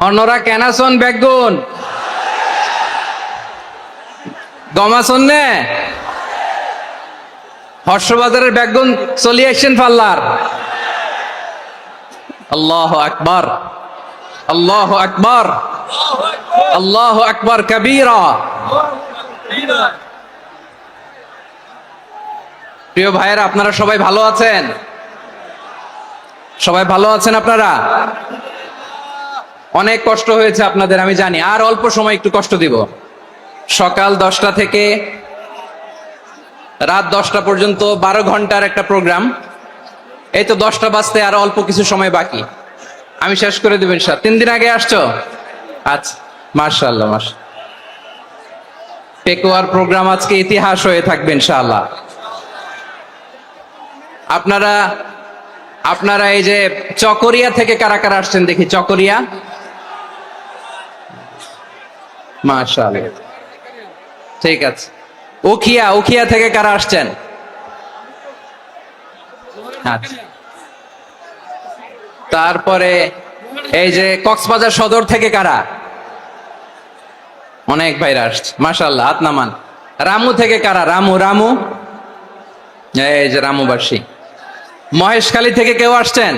অন্যরা কেনাসন বেগুন গমাসন নে হর্ষবাজারের বেগুন চলি আসছেন পাল্লার। আল্লাহ আকবার, আল্লাহ আকবার, আল্লাহ আকবার কবীরা। প্রিয় ভাইয়েরা, আপনারা সবাই ভালো আছেন? সবাই ভালো আছেন? আপনারা অনেক কষ্ট হয়েছে আপনাদের, আমি জানি। আর অল্প সময় একটু কষ্ট দিব। সকাল 10টা থেকে রাত 10টা পর্যন্ত 12 ঘন্টার একটা প্রোগ্রাম। এই তো 10টা বাজতে আর অল্প কিছু সময় বাকি, আমি শেষ করে দেব ইনশাআল্লাহ। 3 দিন আগে আসছো? আচ্ছা, মাশাআল্লাহ মাশাআল্লাহ। পেকুয়ার প্রোগ্রাম আজকে ইতিহাস হয়ে থাকবে ইনশাআল্লাহ। আপনারা এই যে চকরিয়া থেকে কারা কারা আসছেন দেখি? চকরিয়া, মাশাআল্লাহ, ঠিক আছে। উখিয়া থেকে কারা আসছেন? আচ্ছা। তারপরে এই যে কক্সবাজার সদর থেকে কারা? অনেক ভাইরা আসছে, মাশাআল্লাহ, হাত নামান। রামু থেকে কারা? রামু, এই যে রামুবাসী। মহেশখালী থেকে কেউ আসছেন?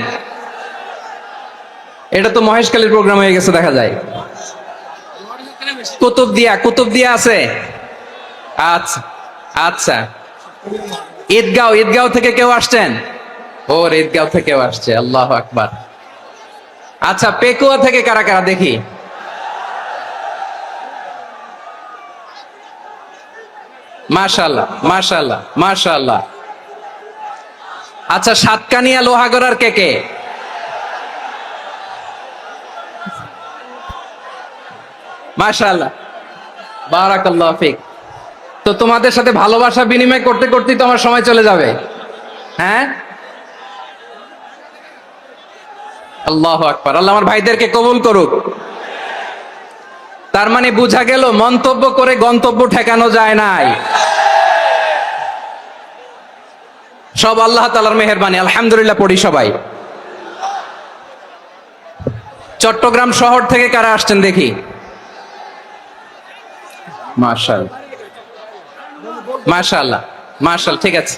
এটা তো মহেশখালীর প্রোগ্রাম হয়ে গেছে দেখা যায়। কুতুবদিয়া আছে? আচ্ছা আচ্ছা। ঈদগাঁও থেকে কেউ আসছেন? ওর ঈদগাঁও থেকেও আসছে, আল্লাহু আকবার। আচ্ছা, পেকুয়া থেকে কারা কারা দেখি? মাশাআল্লাহ মাশাআল্লাহ মাশাআল্লাহ। আচ্ছা, সাতকানিয়া লোহাগড়ার কে? মাশাআল্লাহ, বারাকাল্লাহু ফিক। তো তোমাদের সাথে ভালোবাসা বিনিময় করতে করতেই তো আমার সময় চলে যাবে। হ্যাঁ, আল্লাহু আকবার। আল্লাহ আমার ভাইদেরকে কবুল করুক। তার মানে বোঝা গেল মন্তব্য করে গন্তব্য ঠেকানো যায় নাই। সব আল্লাহ তাআলার মেহেরবানি, আলহামদুলিল্লাহ পড়ি সবাই। চট্টগ্রাম শহর থেকে কারা আসছেন দেখি? মাশাআল্লাহ মাশাআল্লাহ মাশাআল্লাহ, ঠিক আছে।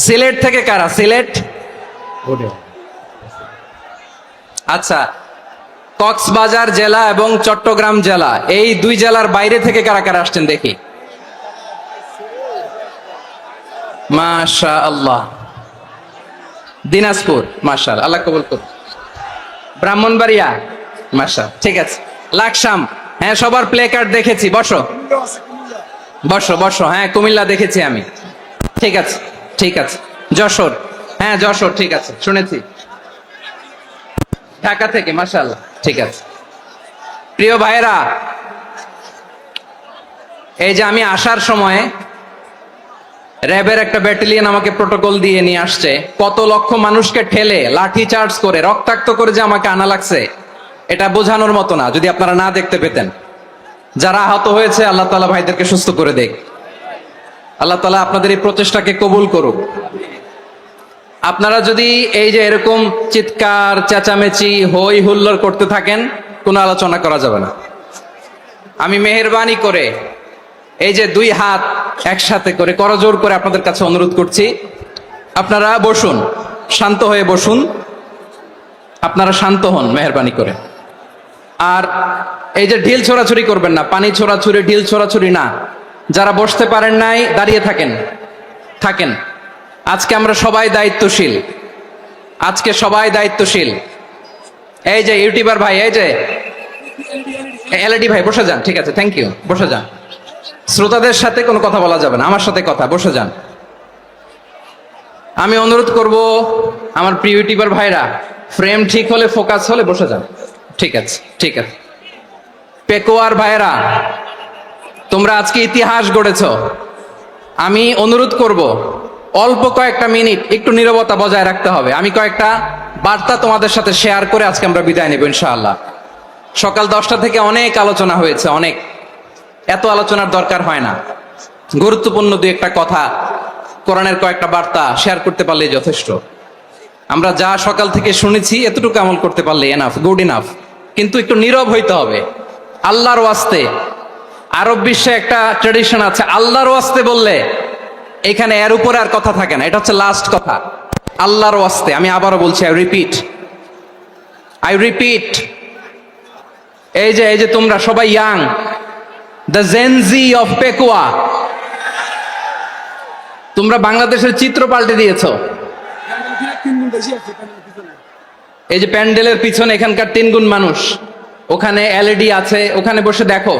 সিলেট থেকে কারা? সিলেট, আচ্ছা। কক্সবাজার জেলা এবং চট্টগ্রাম জেলা, এই দুই জেলার বাইরে থেকে কারা কারা আসছেন দেখি? মাশাআল্লাহ। দিনাজপুর, মাশাআল্লাহ, আল্লাহ কবুল করুন। ব্রাহ্মণবাড়িয়া, মাশাআল্লাহ, ঠিক আছে। লাকসাম, হ্যাঁ, সবার প্লে কার্ড দেখেছি। বসো। হ্যাঁ, কুমিল্লা দেখেছি আমি, ঠিক আছে ঠিক আছে। যশোর, হ্যাঁ যশোর, ঠিক আছে, শুনেছি। ঢাকা থেকে, মাশাআল্লাহ, ঠিক আছে। প্রিয় ভাইয়েরা, এই যে আমি আসার সময় র্যাবের একটা ব্যাটালিয়ন আমাকে প্রোটোকল দিয়ে নিয়ে আসছে। কত লক্ষ মানুষকে ঠেলে লাঠি চার্জ করে রক্তাক্ত করে যে আমাকে আনা লাগছে, এটা বোঝানোর মতো না যদি আপনারা না দেখতে পেতেন। যারা আহত হয়েছে, আল্লাহ তাআলা ভাইদেরকে সুস্থ করে দেখ। আল্লাহ তাআলা আপনাদের এই প্রচেষ্টাকে কবুল করুক। আপনারা যদি এই যে এরকম চিৎকার চেঁচামেচি হই হুল্লোড় করতে থাকেন, কোনো আলোচনা করা যাবে না। আমি মেহেরবানি করে এই যে 2 হাত একসাথে করে করজোর করে আপনাদের কাছে অনুরোধ করছি, আপনারা বসুন, শান্ত হয়ে বসুন। আপনারা শান্ত হন মেহেরবানি করে। আর এই যে ঢিল ছোড়াছুরি করবেন না, পানি ছোড়াছুরি, ঢিল ছোড়াছুরি না। যারা বসতে পারেন নাই, দাঁড়িয়ে থাকেন। আজকে আমরা সবাই দায়িত্বশীল, এই যে ইউটিউবার ভাই, এই যে এলইডি ভাই, বসে যান, ঠিক আছে, থ্যাংক ইউ, বসে যান। শ্রোতাদের সাথে কোনো কথা বলা যাবে না, আমার সাথে কথা, বসে যান। আমি অনুরোধ করব আমার প্রিয় ইউটিউবার ভাইরা, ফ্রেম ঠিক হলে, ফোকাস হলে বসে যান, ঠিক আছে। পেকুয়ার ভাইরা, তোমরা আজকে ইতিহাস গড়েছ। আমি অনুরোধ করব অল্প কয়েকটা মিনিট একটু নীরবতা বজায় রাখতে হবে। আমি কয়েকটা বার্তা তোমাদের সাথে শেয়ার করে আজকে আমরা বিদায় নেব ইনশাআল্লাহ। সকাল 10টা থেকে অনেক আলোচনা হয়েছে, এত আলোচনার দরকার হয় না। গুরুত্বপূর্ণ 2-1টা কথা, কোরআনের কয়েকটা বার্তা শেয়ার করতে পারলে যথেষ্ট। আমরা যা সকাল থেকে শুনেছি এতটুকু আমল করতে পারলে এনাফ, গুড ইনাফ। কিন্তু একটু নীরব হইতে হবে আল্লাহর ওয়াস্তে। আরব বিশ্বে একটা ট্রেডিশন আছে, আল্লাহর ওয়াস্তে বললে এখানে এর উপরে আর কথা থাকে না, এটা হচ্ছে লাস্ট কথা। আল্লাহর ওয়াস্তে, আমি আবারও বলছি, আই রিপিট, এই যে তোমরা সবাই young, the Gen Z of Pekua, তোমরা বাংলাদেশের চিত্র পাল্টে দিয়েছো। এই যে প্যান্ডেলের পিছনে এখানকার 3 গুণ মানুষ, ওখানে এলইডি আছে, ওখানে বসে দেখো,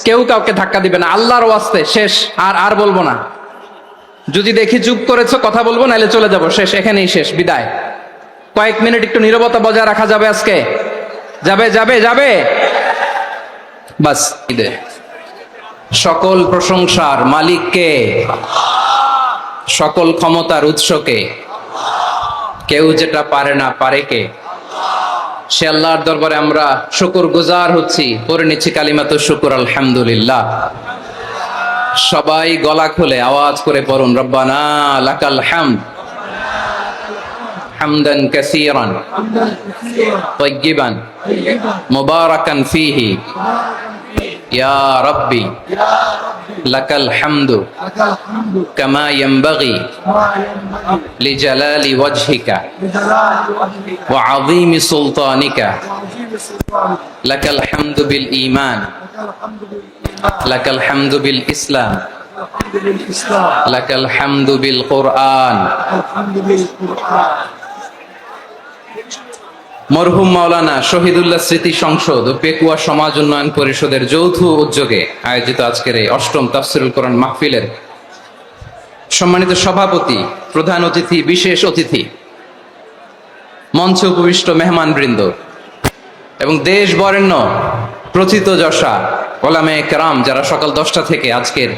কেউ কাউকে ধাক্কা দিবে না। আল্লাহর ওয়াস্তে শেষ, আর বলবো না। যদি দেখি চুপ করেছো, কথা বলবো, নাহলে চলে যাবো, শেষ, এখানেই শেষ, বিদায়। কয়েক মিনিট একটু নীরবতা বজায় রাখা যাবে আজকে? যাবে বাস। সকল প্রশংসার মালিককে, সকল ক্ষমতার উৎসকে, কেউ যেটা পারে না পারে কে? সে আল্লাহর দরবারে আমরা শুকর গুজার হচ্ছি, পড়ে নিচ্ছি কালিমাতুশ শুকর, আলহামদুলিল্লাহ। সবাই গলা খুলে আওয়াজ করে পড়ুন, রব্বানা লাকাল হামদ হামদান কাসীরান তাইয়্যিবান মুবারাকান ফীহি ইয়া রাব্বি লাকাল হামদু কামা ইয়ানবাগি লিজালালি ওয়াজহিকা ওয়া আযীমি সুলতানিকা লাকাল হামদু বিল ঈমান লাকাল হামদু বিল ইসলাম লাকাল হামদু বিল কুরআন। মরহুম মাওলানা শহীদুল্লাহ স্মৃতি সংসদ ও পেকুয়া সমাজ উন্নয়ন পরিষদের যৌথ উদ্যোগে আয়োজিত আজকের এই 8ম তাফসীরুল কোরআন মাহফিলের সম্মানিত সভাপতি, প্রধান অতিথি, বিশেষ অতিথি, মঞ্চে উপবিষ্ট মেহমানবৃন্দ এবং দেশ বরেণ্য প্রথিতযশা ওলামায়ে কেরাম যারা সকাল 10টা থেকে আজকের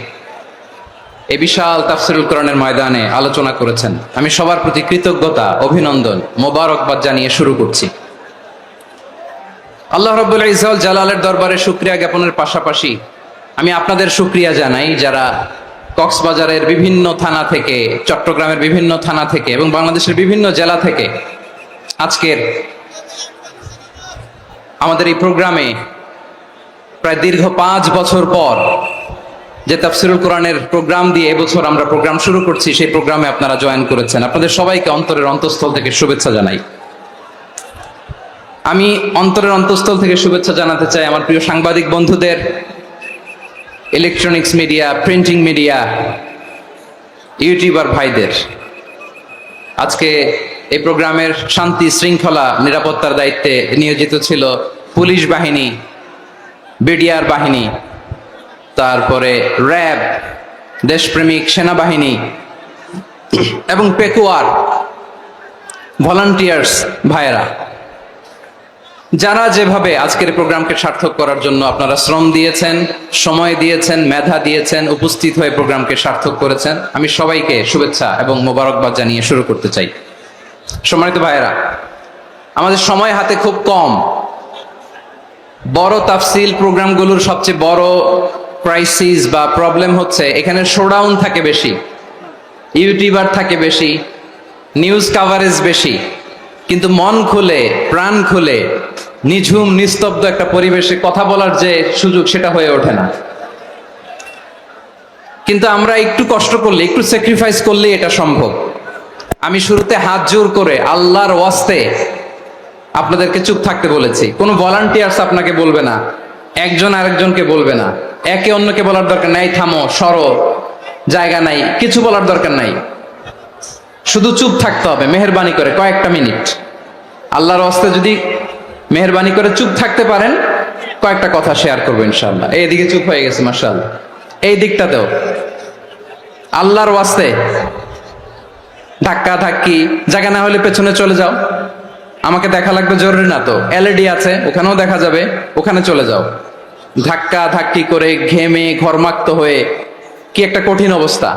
এই বিশাল তাফসীরুল কোরআনের ময়দানে আলোচনা করেছেন, আমি সবার প্রতি কৃতজ্ঞতা, অভিনন্দন, মোবারকবাদ জানিয়ে শুরু করছি। আল্লাহ রাব্বুল ইজ্জত ওয়াল জালালের দরবারে শুকরিয়া জ্ঞাপনের পাশাপাশি আমি আপনাদের শুকরিয়া জানাই, যারা কক্সবাজারের বিভিন্ন থানা থেকে, চট্টগ্রামের বিভিন্ন থানা থেকে এবং বাংলাদেশের বিভিন্ন জেলা থেকে আজকের আমাদের এই প্রোগ্রামে প্রায় দীর্ঘ 5 বছর পর যে তাফসীরুল কোরআনের প্রোগ্রাম দিয়ে এবছর আমরা প্রোগ্রাম শুরু করছি, সেই প্রোগ্রামে আপনারা জয়েন করেছেন। আপনাদের সবাইকে অন্তরের অন্তঃস্থল থেকে শুভেচ্ছা জানাই। আমি অন্তরের অন্তঃস্থল থেকে শুভেচ্ছা জানাতে চাই আমার প্রিয় সাংবাদিক বন্ধুদের, electronics media, printing media, YouTuber ভাইদের। আজকে এই প্রোগ্রামের শান্তি শৃঙ্খলা নিরাপত্তার দায়িত্বে নিয়োজিত ছিল পুলিশ বাহিনী, বিডিআর বাহিনী, তারপরে র্যাব, দেশপ্রেমিক সেনাবাহিনী এবং পেকুয়ার ভলান্টিয়ার্স ভাইয়েরা, যারা যেভাবে আজকের প্রোগ্রামকে সার্থক করার জন্য আপনারা শ্রম দিয়েছেন, সময় দিয়েছেন, মেধা দিয়েছেন, উপস্থিত হয়ে প্রোগ্রামকে সার্থক করেছেন, আমি সবাইকে শুভেচ্ছা এবং মোবারকবাদ জানিয়ে শুরু করতে চাই। সম্মানিত ভাইয়েরা, আমাদের সময় হাতে খুব কম। বড় তাফসীল প্রোগ্রামগুলোর সবচেয়ে বড় ক্রাইসিস বা প্রবলেম হচ্ছে এখানে শোডাউন থাকে বেশি, ইউটিউবার থাকে বেশি, নিউজ কাভারেজ বেশি, কিন্তু মন খুলে, প্রাণ খুলে, নিঝুম নিস্তব্ধ একটা পরিবেশে কথা বলার যে সুযোগ, সেটা হয়ে ওঠে না। কিন্তু আমরা একটু কষ্ট করলে, একটু স্যাক্রিফাইস করলে এটা সম্ভব। আমি শুরুতে হাত জোর করে আল্লাহর ওয়াস্তে আপনাদেরকে চুপ থাকতে বলেছি। কোনো ভলান্টিয়ার্স আপনাকে বলবে না, একজন আরেকজনকে বলবে না, একে অন্যকে বলার দরকার নাই, থামো, সরো, জায়গা নাই, কিছু বলার দরকার নাই, শুধু চুপ থাকতে হবে মেহেরবানি করে কয়েকটা মিনিট। আল্লাহর ওয়াস্তে যদি মেহেরবানি করে চুপ থাকতে পারেন, কয়েকটা কথা শেয়ার করবো ইনশাআল্লাহ। এইদিকে চুপ হয়ে গেছে মাশাআল্লাহ, এই দিকটাতেও আল্লাহর ওয়াস্তে ধাক্কা ধাক্কি, জায়গা না হলে পেছনে চলে যাও, আমাকে দেখা লাগবে জরুরি না তো, এলইডি আছে ওখানেও দেখা যাবে, ওখানে চলে যাও। ধাক্কা ধাক্কি করে ঘেমে ঘরমাক্ত হয়ে কি একটা কঠিন অবস্থা।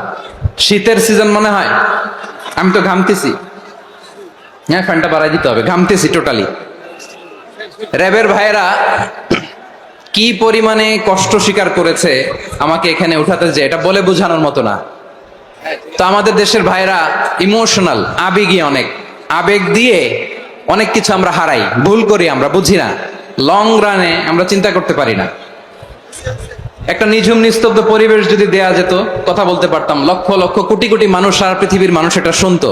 শীতের সিজন মনে হয়, আমি তো ঘামতেছি, হ্যাঁ ফ্যানটা বাড়াই দিতে হবে, ঘামতেছি টোটালি। র্যাবের ভাইয়েরা কি পরিমাণে কষ্ট স্বীকার করেছে আমাকে এখানে উঠাতে, যে এটা বলে বোঝানোর মতো না। তো আমাদের দেশের ভাইরা ইমোশনাল, আবেগী অনেক। আবেগ দিয়ে অনেক কিছু আমরা হারাই, ভুল করি, আমরা বুঝি না, লং রানে আমরা চিন্তা করতে পারি না। একটা নিঝুম নিস্তব্ধ পরিবেশ যদি দেয়া যেত, কথা বলতে পারতাম, লক্ষ লক্ষ কোটি কোটি মানুষ, সারা পৃথিবীর মানুষ এটা শুনতো,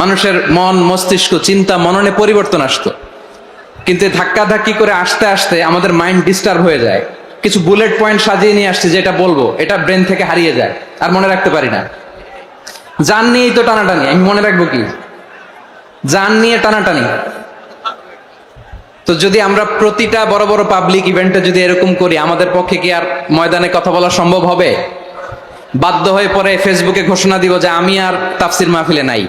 মানুষের মন মস্তিষ্ক চিন্তা মননে পরিবর্তন আসতো। কিন্তু ধাক্কাধাক্কি করে আসতে আসতে আমাদের মাইন্ড ডিস্টার্ব হয়ে যায়। কিছু বুলেট পয়েন্ট সাজিয়ে নিয়ে আসছে, যেটা বলবো এটা ব্রেন থেকে হারিয়ে যায়, আর মনে রাখতে পারি না। জান নিয়েই তো টানাটানি, আমি মনে রাখবো কি? জান নিয়ে টানাটানি। তো যদি আমরা প্রতিটা বড় বড় পাবলিক ইভেন্টে যদি এরকম করি, আমাদের পক্ষে কি আর ময়দানে কথা বলা সম্ভব হবে? বাধ্য হয়ে পরে ফেসবুকে ঘোষণা দিব যে আমি আর তাফসির মাহফিলে নাই,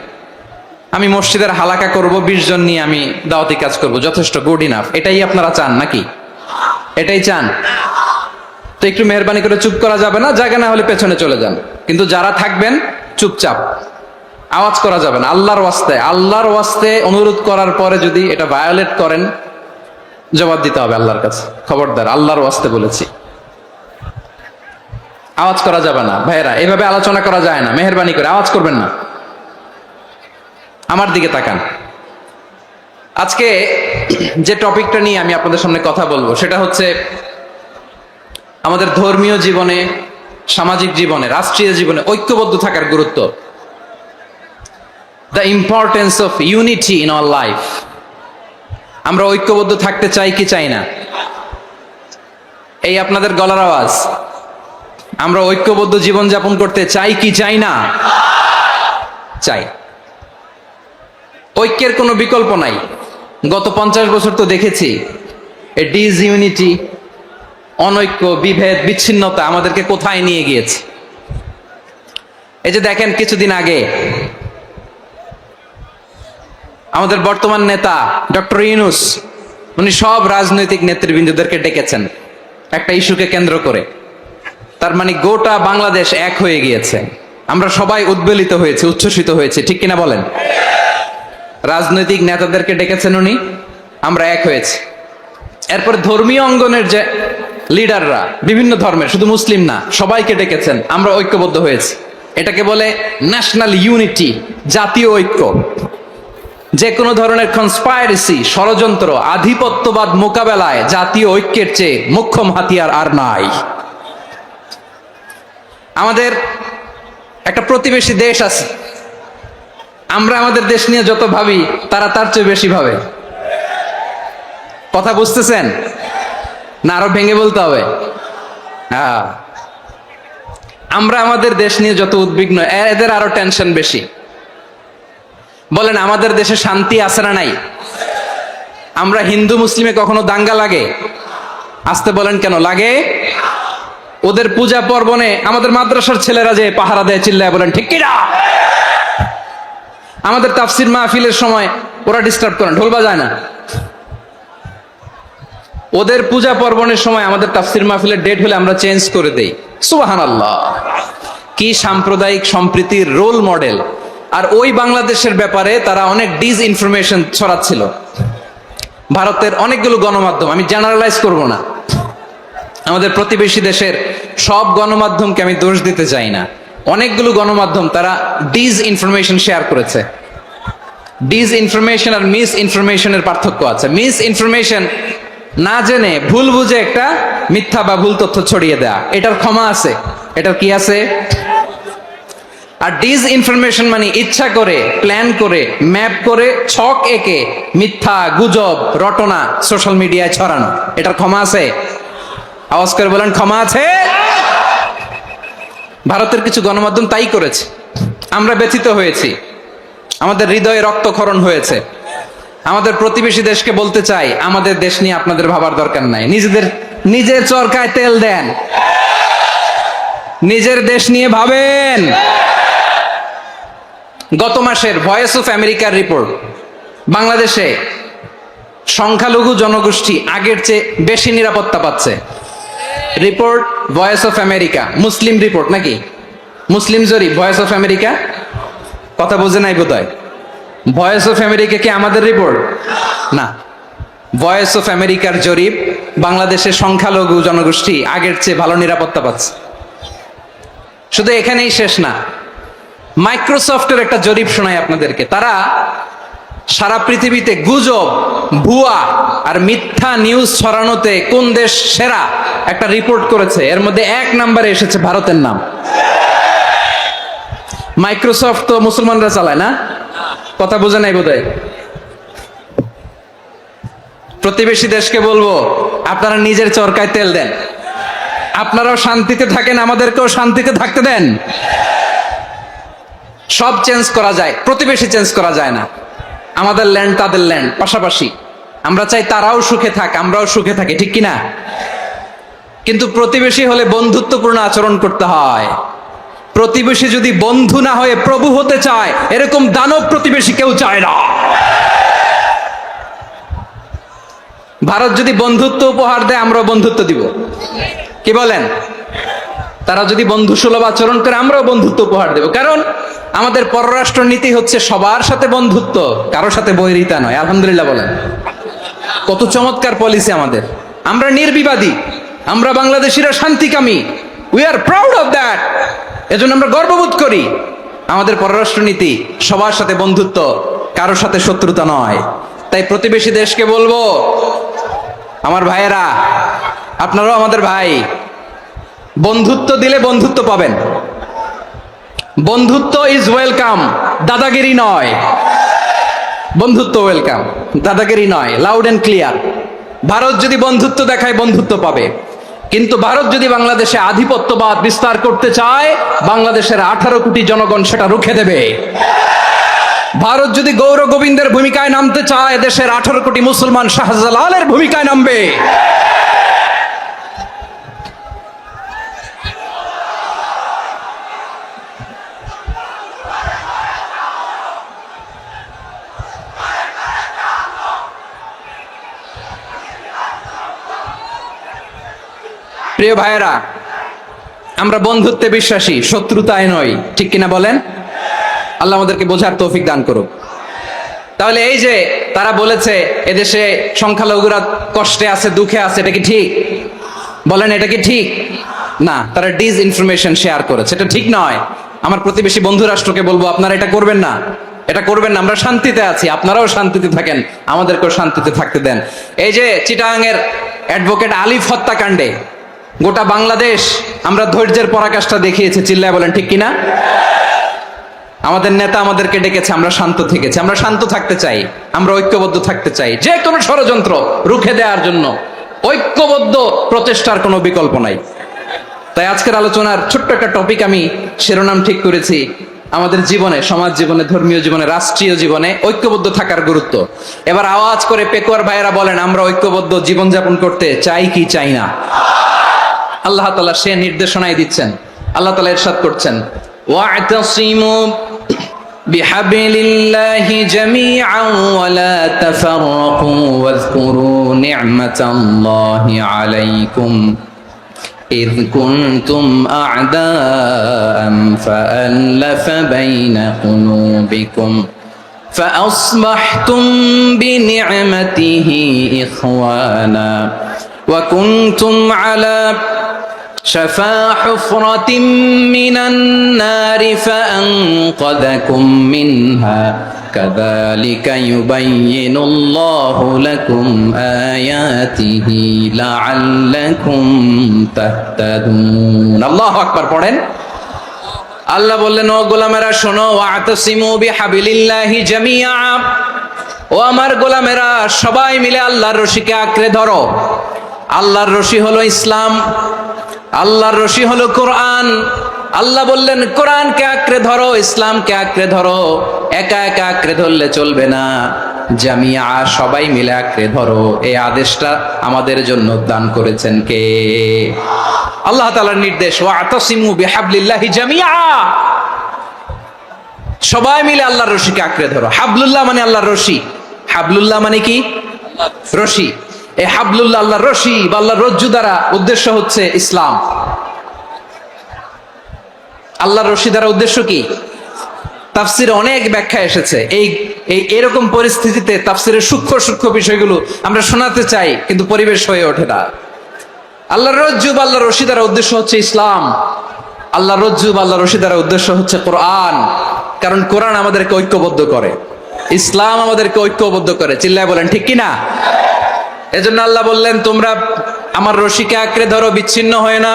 আমি মসজিদের হালাকা করব, 20 জন নিয়ে আমি দাওয়াতি কাজ করব, যথেষ্ট, গুড ইনাফ। এটাই আপনারা চান নাকি? এটাই চান? তো একটু মেহরবানি করে চুপ করা যাবে না? জায়গা না হলে পেছনে চলে যান, কিন্তু যারা থাকবেন চুপচাপ, আওয়াজ করা যাবে না। আল্লাহর ওয়াস্তে, আল্লাহর ওয়াস্তে অনুরোধ করার পরে যদি এটা ভায়োলেট করেন, জবাব দিতে হবে আল্লাহর কাছে। খবরদার, আল্লাহর ওয়াস্তে বলেছি, আওয়াজ করা যাবে না। ভাইয়েরা, এভাবে আলোচনা করা যায় না, মেহরবানি করে আওয়াজ করবেন না। আমার দিকে তাকান। আজকে যে টপিকটা নিয়ে আমি আপনাদের সামনে কথা বলবো, সেটা হচ্ছে আমাদের ধর্মীয় জীবনে, সামাজিক জীবনে, রাষ্ট্রীয় জীবনে ঐক্যবদ্ধ থাকার গুরুত্ব। The importance of unity in our life. আমরা ঐক্যবদ্ধ থাকতে চাই কি চাই না? এই আপনাদের গলার আওয়াজ। আমরা ঐক্যবদ্ধ জীবন যাপন করতে চাই কি চাই না? চাই। ঐক্যের কোনো বিকল্প নাই। গত 50 বছর তো দেখেছি এই ডিসইউনিটি, অনৈক্য, বিভেদ, বিচ্ছিন্নতা আমাদেরকে কোথায় নিয়ে গিয়েছে। এই যে দেখেন, কিছুদিন আগে আমাদের বর্তমান নেতা ডক্টর ইউনূস, উনি সব রাজনৈতিক নেতৃবৃন্দদেরকে ডেকেছেন একটা ইস্যুকে কেন্দ্র করে। তার মানে গোটা বাংলাদেশ এক হয়ে গিয়েছে। আমরা সবাই উদ্বেলিত হয়েছে, উচ্ছ্বসিত হয়েছে, ঠিক কিনা বলেন? রাজনৈতিক নেতাদেরকে ডেকেছেন উনি, আমরা এক হয়েছি। এরপর ধর্মীয় অঙ্গনের যে লিডাররা, বিভিন্ন ধর্মের, শুধু মুসলিম না, সবাইকে ডেকেছেন, আমরা ঐক্যবদ্ধ হয়েছি। এটাকে বলে ন্যাশনাল ইউনিটি, জাতীয় ঐক্য। যে কোনো ধরনের কনস্পাইরেসি, ষড়যন্ত্র, আধিপত্যবাদ মোকাবেলায় জাতীয় ঐক্যের চেয়ে মোক্ষম হাতিয়ার আর নাই। আমাদের একটা প্রতিবেশী দেশ আছে, আমরা আমাদের দেশ নিয়ে যত ভাবি, তারা তার চেয়ে বেশি ভাবে। কথা বুঝতেছেন না? আরো ভেঙে বলতে হবে। হ্যাঁ, আমরা আমাদের দেশ নিয়ে যত উদ্বিগ্ন, এদের আরো টেনশন বেশি। বলেন, আমাদের দেশে শান্তি আছে না নাই? আমরা হিন্দু মুসলিমে কখনো দাঙ্গা লাগে? আসতে বলেন, কেন লাগে? ওদের পূজা পার্বণে আমাদের মাদ্রাসার ছেলেরা যে পাহারা দেয়, চিল্লায় বলেন ঠিক কিনা? আমাদের তাফসির মাহফিলের সময় ওরা ডিস্টার্ব করেন, ঢোল বাজায় না। ওদের পূজা পার্বণের সময় আমাদের তাফসির মাহফিলের ডেট হলে আমরা চেঞ্জ করে দেই। সুবহানাল্লাহ! কি সাম্প্রদায়িক সম্প্রীতির রোল মডেল। আর ওই বাংলাদেশের ব্যাপারে তারা অনেক ডিসইনফরমেশন ছড়াচ্ছিল। ভারতের অনেকগুলো গণমাধ্যম, আমি জেনারেলাইজ করব না, আমাদের প্রতিবেশী দেশের সব গণমাধ্যমকে আমি দোষ দিতে চাই না, অনেকগুলো গণমাধ্যম তারা ডিসইনফরমেশন শেয়ার করেছে। ডিসইনফরমেশন আর মিস ইনফরমেশনের পার্থক্য আছে। মিস ইনফরমেশন না জেনে ভুল বুঝে একটা মিথ্যা বা ভুল তথ্য ছড়িয়ে দেয়া, এটার ক্ষমা আছে, এটার কি আছে? আর ডিসইনফরমেশন মানে ইচ্ছা করে, প্ল্যান করে, ম্যাপ করে, ছক এঁকে মিথ্যা, গুজব, রটনা সোশ্যাল মিডিয়ায় ছড়ানো, এটার ক্ষমা আছে? আওয়াজ করে বলেন, ক্ষমা আছে? ভারতের কিছু গণমাধ্যম তাই করেছে। আমরা ব্যথিত হয়েছি, আমাদের হৃদয়ে রক্তক্ষরণ হয়েছে। আমাদের প্রতিবেশী দেশকে বলতে চাই, আমাদের দেশ নিয়ে আপনাদের ভাবার দরকার নাই। নিজের চরকায় তেল দেন, নিজের দেশ নিয়ে ভাবেন। গত মাসের ভয়েস অফ আমেরিকার রিপোর্ট, বাংলাদেশে সংখ্যালঘু জনগোষ্ঠী আগের চেয়ে বেশি নিরাপত্তা পাচ্ছে। Report voice of America, Muslim report নাকি? মুসলিম জরিপ, ভয়েস অফ আমেরিকা। কথা বোঝে নাই বোধহয়। ভয়েস অফ আমেরিকা কি আমাদের রিপোর্ট? না, ভয়েস অফ আমেরিকার জরিপ, বাংলাদেশের সংখ্যালঘু জনগোষ্ঠী আগের চেয়ে ভালো নিরাপত্তা পাচ্ছে। শুধু এখানেই শেষ না, মাইক্রোসফটের একটা জরিপ শোনাই আপনাদেরকে। তারা সারা পৃথিবীতে গুজব, ভুয়া আর মিথ্যা নিউজ ছড়ানোতে কোন দেশ সেরা একটা রিপোর্ট করেছে, এর মধ্যে 1 নম্বরে এসেছে ভারতের নাম। মাইক্রোসফট তো মুসলমানরা চালায় না, কথা বোঝে নাই বোধহয়। প্রতিবেশী দেশকে বলবো, আপনারা নিজের চরকায় তেল দেন, আপনারাও শান্তিতে থাকেন, আমাদেরকেও শান্তিতে থাকতে দেন। সব চেঞ্জ করা যায়, প্রতিবেশী চেঞ্জ করা যায় না। আমাদের ল্যান্ড তাদের ল্যান্ড, পাশাপাশি। আমরা চাই তারাও সুখে থাক, আমরাও সুখে থাকি, ঠিক কিনা? কিন্তু প্রতিবেশী হলে বন্ধুত্বপূর্ণ আচরণ করতে হয়। প্রতিবেশী যদি বন্ধু না হয়ে প্রভু হতে চায়, এরকম দানব প্রতিবেশী কেউ চায় না। ভারত যদি বন্ধুত্ব উপহার দেয়, আমরাও বন্ধুত্ব দিব, কি বলেন? তারা যদি বন্ধু সুলভ আচরণ করে, আমরাও বন্ধুত্ব উপহার দেব। কারণ আমাদের পররাষ্ট্র নীতি হচ্ছে সবার সাথে বন্ধুত্ব, কারোর সাথে বৈরিতা নয়। আলহামদুলিল্লাহ বলেন, কত চমৎকার পলিসি আমাদের। আমরা নির্বিবাদী, আমরা বাংলাদেশিরা শান্তিকামী, we are proud of that. এজন্য আমরা গর্ববোধ করি। আমাদের পররাষ্ট্র নীতি সবার সাথে বন্ধুত্ব, কারোর সাথে শত্রুতা নয়। তাই প্রতিবেশী দেশকে বলবো, আমার ভাইয়েরা, আপনারাও আমাদের ভাই, বন্ধুত্ব দিলে বন্ধুত্ব পাবেন। বন্ধুত্ব ইজ ওয়েলকাম, দাদাগিরি নয়। বন্ধুত্ব ওয়েলকাম, দাদাগিরি নয়, লাউড এন্ড ক্লিয়ার। ভারত যদি বন্ধুত্ব দেখায়, বন্ধুত্ব পাবে। কিন্তু ভারত যদি বাংলাদেশে আধিপত্যবাদ বিস্তার করতে চায়, বাংলাদেশের 18 কোটি জনগণ সেটা রুখে দেবে। ভারত যদি গৌর গোবিন্দের ভূমিকায় নামতে চায়, দেশের 18 কোটি মুসলমান শাহজালালের ভূমিকায় নামবে। প্রিয় ভাইয়েরা, আমরা বন্ধুত্বে বিশ্বাসী, শত্রুতায় নয়, ঠিক কিনা বলেন? আল্লাহ আমাদেরকে বোঝার তৌফিক দান করুক। তাহলে এই যে তারা বলেছে এদেশে সংখ্যালঘুরা কষ্টে আছে, দুঃখে আছে, এটা কি ঠিক? বলেন, এটা কি ঠিক? না, তারা ডিস ইনফরমেশন শেয়ার করেছে, এটা ঠিক নয়। আমার প্রতিবেশী বন্ধু রাষ্ট্রকে বলবো, আপনারা এটা করবেন না, এটা করবেন না। আমরা শান্তিতে আছি, আপনারাও শান্তিতে থাকেন, আমাদেরকেও শান্তিতে থাকতে দেন। এই যে চিটাগাংয়ের অ্যাডভোকেট আলিফ হত্যাকাণ্ডে গোটা বাংলাদেশ আমরা ধৈর্যের পরাকাষ্ঠা দেখিয়েছে, চিল্লায় বলেন, ঠিক কিনা? আমাদের নেতা আমাদেরকে ডেকেছে, আমরা শান্ত থেকেছি। আমরা শান্ত থাকতে চাই, আমরা ঐক্যবদ্ধ থাকতে চাই। যে কোনো ষড়যন্ত্র রুখে দেওয়ার জন্য ঐক্যবদ্ধ প্রচেষ্টার কোনো বিকল্প নাই। তাই আজকের আলোচনার ছোট্ট একটা টপিক আমি শিরোনাম ঠিক করেছি, আমাদের জীবনে, সমাজ জীবনে, ধর্মীয় জীবনে, রাষ্ট্রীয় জীবনে ঐক্যবদ্ধ থাকার গুরুত্ব। এবার আওয়াজ করে পেকুয়ার ভাইয়েরা বলেন, আমরা ঐক্যবদ্ধ জীবনযাপন করতে চাই কি চাই না? আল্লাহ তাআলা সে নির্দেশনাই দিচ্ছেন। আল্লাহ তাআলা ইরশাদ করছেন, ওয়া'তাসিমু বিহাবলিল্লাহি জামিআন ওয়া লা তাফাররাকু ওয়াযকুরু নি'মাতাল্লাহি আলাইকুম إذ كنتم أعداء فألف بين قلوبكم فأصبحتم بنعمته إخوانا وكنتم على شفا حفرة من النار فأنقذكم منها كذلك يبين الله لكم آياته لعلكم تهتدون الله أكبر পড়েন। আল্লাহ বললেন, ও গোলামেরা শোনো, ওয়া'তাসিমু বিহাবলিল্লাহি জামিআ, ও আমার গোলামেরা সবাই মিলে আল্লাহর রশিকে আঁকড়ে ধরো। আল্লাহর রশি হলো ইসলাম, আল্লাহর রশি হলো কোরআন। আল্লাহ বললেন, কোরআনকে আঁকড়ে ধরো, ইসলামকে আঁকড়ে ধরো। একা একা আঁকড়ে ধরলে চলবে না, জামিয়া, সবাই মিলে আঁকড়ে ধরো। এই আদেশটা আমাদের জন্য দান করেছেন কে? আল্লাহ তাআলার নির্দেশ, ওয়া'তাসিমু বিহাবলিল্লাহি জামিআ, সবাই মিলে আল্লাহর রশিকে আঁকড়ে ধরো। হাবলুল্লাহ মানে আল্লাহর রশি। হাবলুল্লাহ মানে কি? রশি। এই হাবলুল্লাহ, আল্লাহর রশি বা আল্লাহর রজ্জু দ্বারা উদ্দেশ্য হচ্ছে ইসলাম। আল্লাহর রশি দ্বারা উদ্দেশ্য কি? তাফসিরে অনেক ব্যাখ্যা এসেছে। এরকম পরিস্থিতিতে তাফসিরের সূক্ষ্ম সূক্ষ্ম বিষয়গুলো আমরা শোনাতে চাই, কিন্তু পরিবেশ হয়ে ওঠে না। আল্লাহর রজ্জু বা আল্লাহর রশি দ্বারা উদ্দেশ্য হচ্ছে ইসলাম। আল্লাহর রজ্জু বা আল্লাহর রশি দ্বারা উদ্দেশ্য হচ্ছে কোরআন, কারণ কোরআন আমাদেরকে ঐক্যবদ্ধ করে। ইসলাম আমাদেরকে ঐক্যবদ্ধ করে, চিল্লায় বলেন ঠিক কিনা? এজন্য আল্লাহ বললেন, তোমরা আমার রশিকে আঁকড়ে ধরো, বিচ্ছিন্ন হয় না,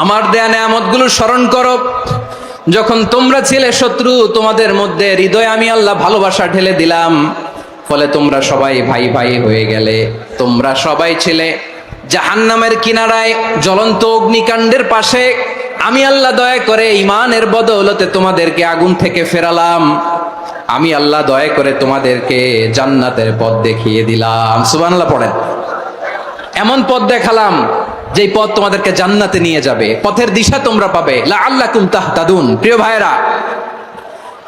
আমার দেয়া নেয়ামতগুলো স্মরণ করো। যখন তোমরা ছিলে শত্রু, তোমাদের মধ্যে হৃদয়ে আমি আল্লাহ ভালোবাসা ঢেলে দিলাম, ফলে তোমরা সবাই ভাই ভাই হয়ে গেলে। তোমরা সবাই ছিলে জাহান্নামের কিনারায়, জ্বলন্ত অগ্নিকাণ্ডের পাশে। আমি আল্লাহ দয়া করে ইমানের বদৌলতে তোমাদেরকে আগুন থেকে ফেরালাম। আমি আল্লাহ দয়া করে তোমাদেরকে জান্নাতের পথ দেখিয়ে দিলাম। সুবহানাল্লাহ পড়েন। এমন পথ দেখালাম যেই পথ তোমাদেরকে জান্নাতে নিয়ে যাবে, পথের দিশা তোমরা পাবে। লাআল্লাকুম তাহতাদুন। প্রিয় ভাইরা,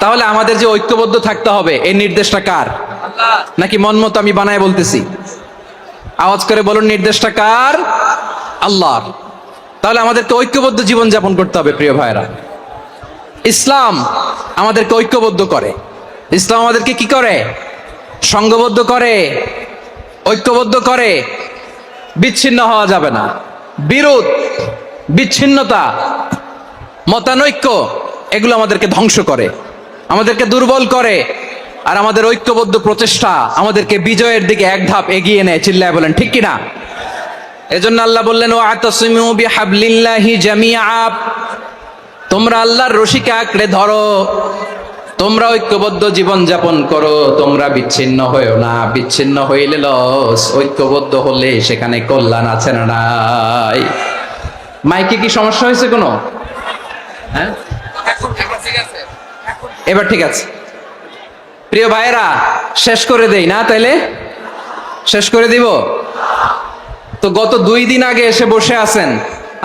তাহলে আমাদের যে ঐক্যবদ্ধ থাকতে হবে, এই নির্দেশটা কার? নাকি মন মতো আমি বানায় বলতেছি? আওয়াজ করে বলুন, নির্দেশটা কার? আল্লাহর। তাহলে আমাদেরকে ঐক্যবদ্ধ জীবন যাপন করতে হবে। প্রিয় ভাইরা, ইসলাম আমাদেরকে ঐক্যবদ্ধ করে। ইসলাম আমাদেরকে কি করে? সংঘবদ্ধ করে, ঐক্যবদ্ধ করে। বিচ্ছিন্ন হওয়া যাবে না। বিরোধ, বিচ্ছিন্নতা, মতানৈক্য, এগুলো আমাদেরকে ধ্বংস করে, আমাদেরকে দুর্বল করে। আর আমাদের ঐক্যবদ্ধ প্রচেষ্টা আমাদেরকে বিজয়ের দিকে এক ধাপ এগিয়ে নেয়। চিল্লায় বলেন ঠিক কিনা? এজন্য আল্লাহ বললেন, ওয়াতাসিমু বিহাবলিল্লাহি জামিআ। তোমরা আল্লাহর রশিকে আঁকড়ে ধরো, তোমরা ঐক্যবদ্ধ জীবন যাপন করো, তোমরা বিচ্ছিন্ন হয়েও না। বিচ্ছিন্ন হইলে লস, ঐক্যবদ্ধ হলে সেখানে কল্যাণ আছে না নাই? মাইকে কি সমস্যা হয়েছে কোনো? হ্যাঁ, এবার ঠিক আছে। প্রিয় ভাইয়েরা, শেষ করে দেই না? তাইলে শেষ করে দিব তো। গত 2 দিন আগে এসে বসে আছেন,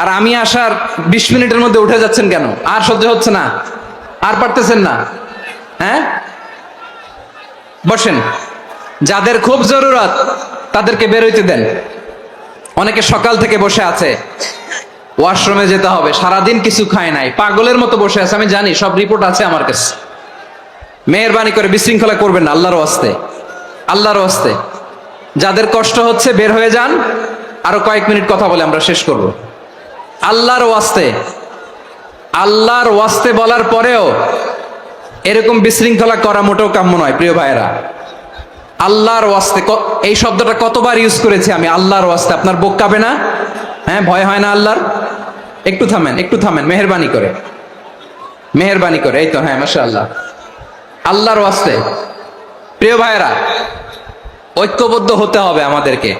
আর আমি আসার 20 মিনিটের মধ্যে উঠে যাচ্ছেন কেন? আর সহ্য হচ্ছে না? আর পারতেছেন না? হ্যাঁ, বসেন। যাদের খুব জরুরত তাদেরকে বের হইতে দেন। অনেকে সকাল থেকে বসে আছে, ওয়াশরুমে যেতে হবে, সারাদিন কিছু খায় নাই, পাগলের মতো বসে আছে। আমি জানি, সব রিপোর্ট আছে আমার কাছে। মেহেরবানি করে বিশৃঙ্খলা করবেন না, আল্লাহর ওয়াস্তে, আল্লাহর ওয়াস্তে। যাদের কষ্ট হচ্ছে বের হয়ে যান। আরো কয়েক মিনিট কথা বলে আমরা শেষ করব। আল্লাহর ওয়াস্তে, আল্লাহর ওয়াস্তে বলার পরেও এরকম বিশৃঙ্খলা করা মোটেও কাম্য নয়। প্রিয় ভাইয়েরা, আল্লাহর ওয়াস্তে, এই শব্দটা কতবার ইউজ করেছি আমি, আল্লাহর ওয়াস্তে। আপনার বুক কাঁপে না? হ্যাঁ, ভয় হয় না আল্লাহর? একটু থামেন, একটু থামেন, মেহেরবানি করে, মেহেরবানি করে। এই তো, হ্যাঁ, মাশাআল্লাহ। আল্লাহর ওয়াস্তে। প্রিয় ভাইয়েরা, ঐক্যবদ্ধ হতে হবে আমাদেরকে।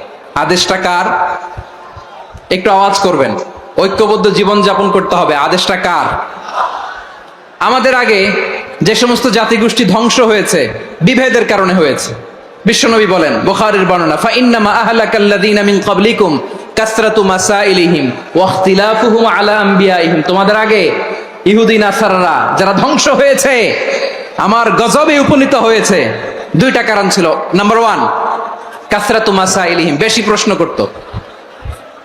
আদেশটা কার? একটু আওয়াজ করবেন। ঐক্যবদ্ধ জীবন যাপন করতে হবে, আদেশটা কার? আমাদের আগে যে সমস্ত জাতিগোষ্ঠী ধ্বংস হয়েছে, বিভেদের কারণে হয়েছে। বিশ্বনবী বলেন, বুখারীর বর্ণনা, ফাইন্নামা আহলাকাল্লাযীনা মিন ক্বাবলিকুম কাসরাতু মাসাইলিহিম ওয়া ইখতিলাফুহুম আলা আম্বিয়াইহিম। তোমাদের আগে ইহুদি নাসারারা যারা ধ্বংস হয়েছে, আমার গজবে উপনীত হয়েছে, 2টা কারণ ছিল। নাম্বার 1, কাসরাতু মাসাইলিহিম, বেশি প্রশ্ন করত,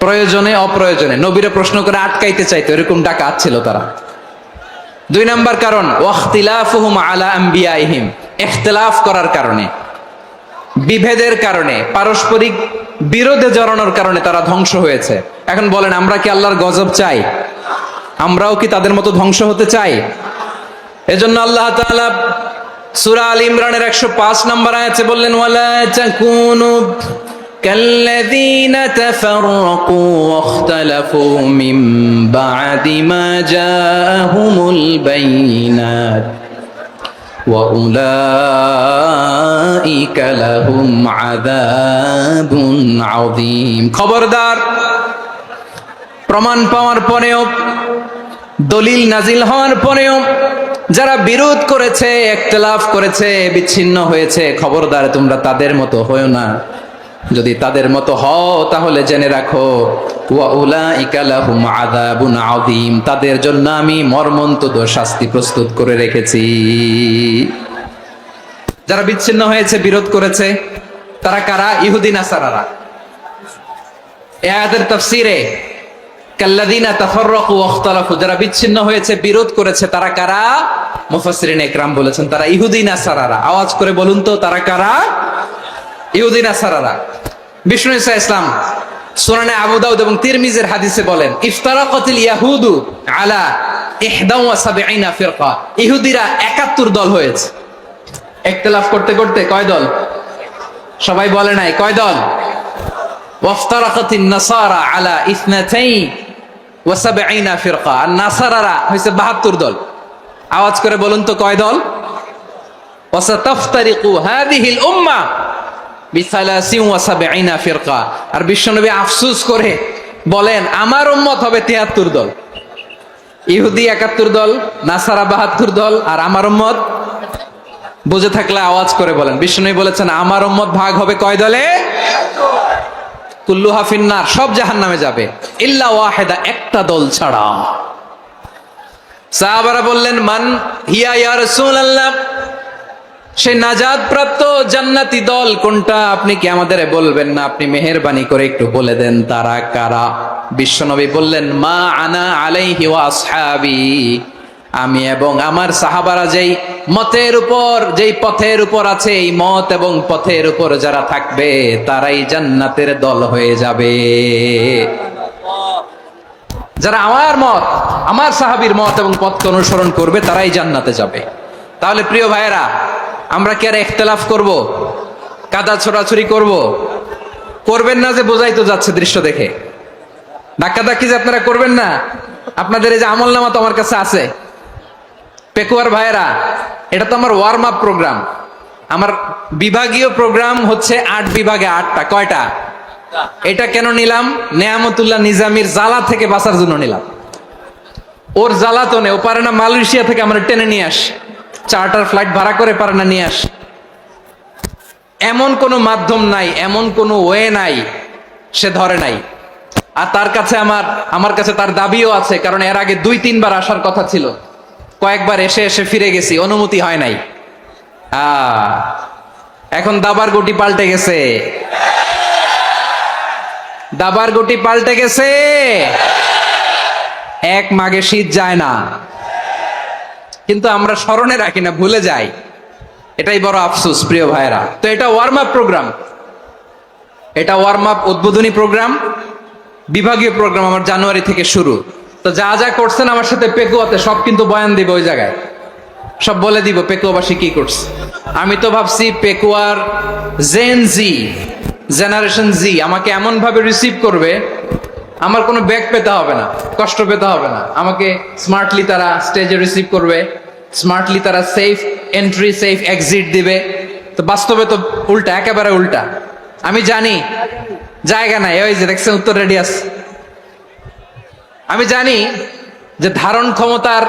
প্রয়োজনে অপ্রয়োজনে নবীরে প্রশ্ন করে আটকাইতে চাইতো, এরকম ডাকাত ছিল তারা। 2 নাম্বার কারণ, ওয়াখতিলাফুহুম আলা আম্বিয়াইহিম, ইখতিলাফ করার কারণে, বিভেদের কারণে, পারস্পরিক বিরোধে জড়ানোর কারণে তারা ধ্বংস হয়েছে। এখন বলেন, আমরা কি আল্লাহর গজব চাই? আমরাও কি তাদের মতো ধ্বংস হতে চাই? এজন্য আল্লাহ তাআলা সূরা আল ইমরানের 105 নম্বর আয়াতে বললেন, ওয়ালা তাকুনু কাল্লাযীনা তাফাররাকু ওয়াখতালাফু মিন বা'দি মা জাআহুমুল বাইয়িনাত ওয়া উলাইকা লাহুম আযাবুন আযীম। খবরদার, প্রমাণ পাওয়ার পরেও, দলিল নাজিল হওয়ার পরেও যারা বিরোধ করেছে, ইখতিলাফ করেছে, বিচ্ছিন্ন হয়েছে, খবরদার তোমরা তাদের মতো হয়ো না। যদি তাদের মতো হও তাহলে জেনে রাখো, ওয়া উলাইকা লাহুম আযাবুন আযীম, তাদের জন্য আমি মর্মন্তুদ শাস্তি প্রস্তুত করে রেখেছি। যারা বিচ্ছিন্ন হয়েছে, বিরোধ করেছে, তারা কারা? ইহুদি নাসারারা। এই আয়াতের তাফসীরে কাল্লাযীনা তাফাররাকু ওয়াখতালাফু, যারা বিচ্ছিন্ন হয়েছে, বিরোধ করেছে, তারা কারা? মুফাসসিরিন ইকরাম বলেছেন তারা ইহুদি নাসারারা। আওয়াজ করে বলুন তো, তারা কারা? ইহুদি নাসারারা। বিষ্ণু ঈসা ইসলাম সুনানে আবু দাউদ এবং তিরমিজির হাদিসে বলেন, ইফতারাকাতিল ইয়াহুদু আলা 71 ফিরকা, ইহুদিরা 71 দল হয়েছে। ইখতিলাফ করতে করতে কয় দল? সবাই বলে নাই, কয় দল? ওয়াফতারাকাতিন নাসারা আলা 72 ফিরকা। আর নাসারারা হইছে 72 দল। আওয়াজ করে বলুন তো কয় দল? ওয়াসাতাফতারিকু হাদিহিল উম্মাহ বি73 ফিরকা। আর বিশ্বনবী আফসোস করে বলেন আমার উম্মত হবে 73 দল। ইহুদি 71 দল, নাসারা 72 দল, আর আমার উম্মত। বুঝে থাকলে আওয়াজ করে বলেন। বিশ্বনবী বলেছেন আমার উম্মত ভাগ হবে কয় দলে? কুল্লুহা ফিন্নার, সব জাহান্নামে যাবে, ইল্লা ওয়াহিদা, একটা দল ছাড়া। সাহাবারা বললেন মান হিয়া ইয়া রাসূলুল্লাহ, সেই নাজাত প্রাপ্ত জান্নাতি দল কোনটা? আপনি কি আমাদের বলবেন না? আপনি মেহেরবানি করে একটু বলে দেন তারা কারা। বিশ্বনবী বললেন মা আনা আলাইহি ওয়া আসহাবি, আমি এবং আমার সাহাবারা যেই মতের উপর, যেই পথের উপর আছে, এই মত এবং পথের উপর যারা থাকবে তারাই জান্নাতের দল হয়ে যাবে। যারা আমার মত, আমার সাহাবীর মত এবং পথকে অনুসরণ করবে তারাই জান্নাতে যাবে। তাহলে প্রিয় ভাইয়েরা, আমরা কি আর ইখতিলাফ করব? কাদা ছোড়াছুরি করব? করবেন না যে বোঝাই তো যাচ্ছে দৃশ্য দেখে। ধাক্কাধাক্কি যে আপনারা করবেন না। আপনাদের এই যে আমলনামা তো আমার কাছে আছে। পেকুয়ার ভাইয়েরা, এটা তো আমার ওয়ার্ম আপ প্রোগ্রাম। আমার বিভাগীয় প্রোগ্রাম হচ্ছে 8 বিভাগে 8টা। কয়টা? এটা কেন নিলাম? নেয়ামতুল্লাহ নিজামীর জ্বালা থেকে বাঁচার জন্য নিলাম। ওর জ্বালাতনে ও পারে না মালয়েশিয়া থেকে আমরা টেনে নিয়ে আস, চার্টার ফ্লাইট ভাড়া করে পারে না নিয়ে আস। এমন কোনো মাধ্যম নাই, এমন কোনো ওয়ে নাই সে ধরে নাই। আর তার কাছে আমার কাছে তার দাবিও আছে, কারণ এর আগে 2-3 বার আসার কথা ছিল। কয়েকবার এসে এসে ফিরে গেছি, অনুমতি হয় নাই। এখন দাবার গুটি পাল্টে গেছে, দাবার গুটি পাল্টে গেছে। এক মাঘে শীত যায় না, কিন্তু আমরা স্মরণে রাখি না, ভুলে যাই। এটাই বড় আফসোস প্রিয় ভাইরা। তো এটা ওয়ার্ম আপ প্রোগ্রাম, এটা ওয়ার্ম আপ উদ্বোধনী প্রোগ্রাম, বিভাগীয় প্রোগ্রাম আমার জানুয়ারি থেকে শুরু। তো যা যা করছেন আমার সাথে পেকুয়াতে সব কিন্তু বয়ান দিব, ওই জায়গায় সব বলে দিব পেকুয়াবাসী কি করছে। আমি তো ভাবছি পেকুয়ার জেনারেশন জি আমাকে এমন ভাবে রিসিভ করবে, আমার কোনো ব্যাগ পেতে হবে না, কষ্ট পেতে হবে না। আমাকে স্মার্টলি তারা স্টেজে রিসিভ করবে, স্মার্টলি তারা সেফ এন্ট্রি সেফ এক্সিট দিবে। তো বাস্তবে তো উল্টা, একেবারে উল্টা। আমি জানি জায়গা নাই, ওই যে দেখছেন উত্তর রেডি আছে। আমি জানি যে ধারণ ক্ষমতার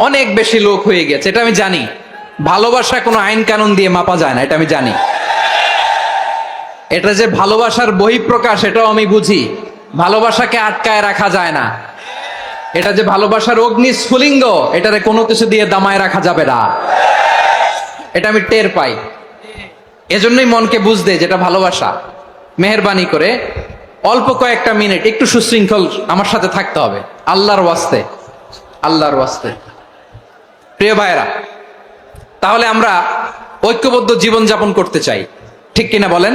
অনেক বেশি লোক হয়ে গেছে, এটা আমি জানি। ভালোবাসা কোনো আইন কানুন দিয়ে মাপা যায় না, এটা আমি জানি। এটা যে ভালোবাসার বহিঃপ্রকাশ এটাও আমি বুঝি। ভালোবাসাকে আটকায় রাখা যায় না। এটা যে ভালোবাসার অগ্নি স্ফুলিঙ্গ, এটারে কোনো কিছু দিয়ে দামায় রাখা যাবে না, এটা আমি টের পাই। এজন্যই মনকে বুঝতে যেটা ভালোবাসা। মেহেরবানি করে অল্প কয়েকটা মিনিট একটু সুশৃঙ্খল আমার সাথে থাকতে হবে, আল্লাহর ওয়াস্তে, আল্লাহর ওয়াস্তে। প্রিয় ভাইরা, তাহলে আমরা ঐক্যবদ্ধ জীবন যাপন করতে চাই, ঠিক কিনা বলেন?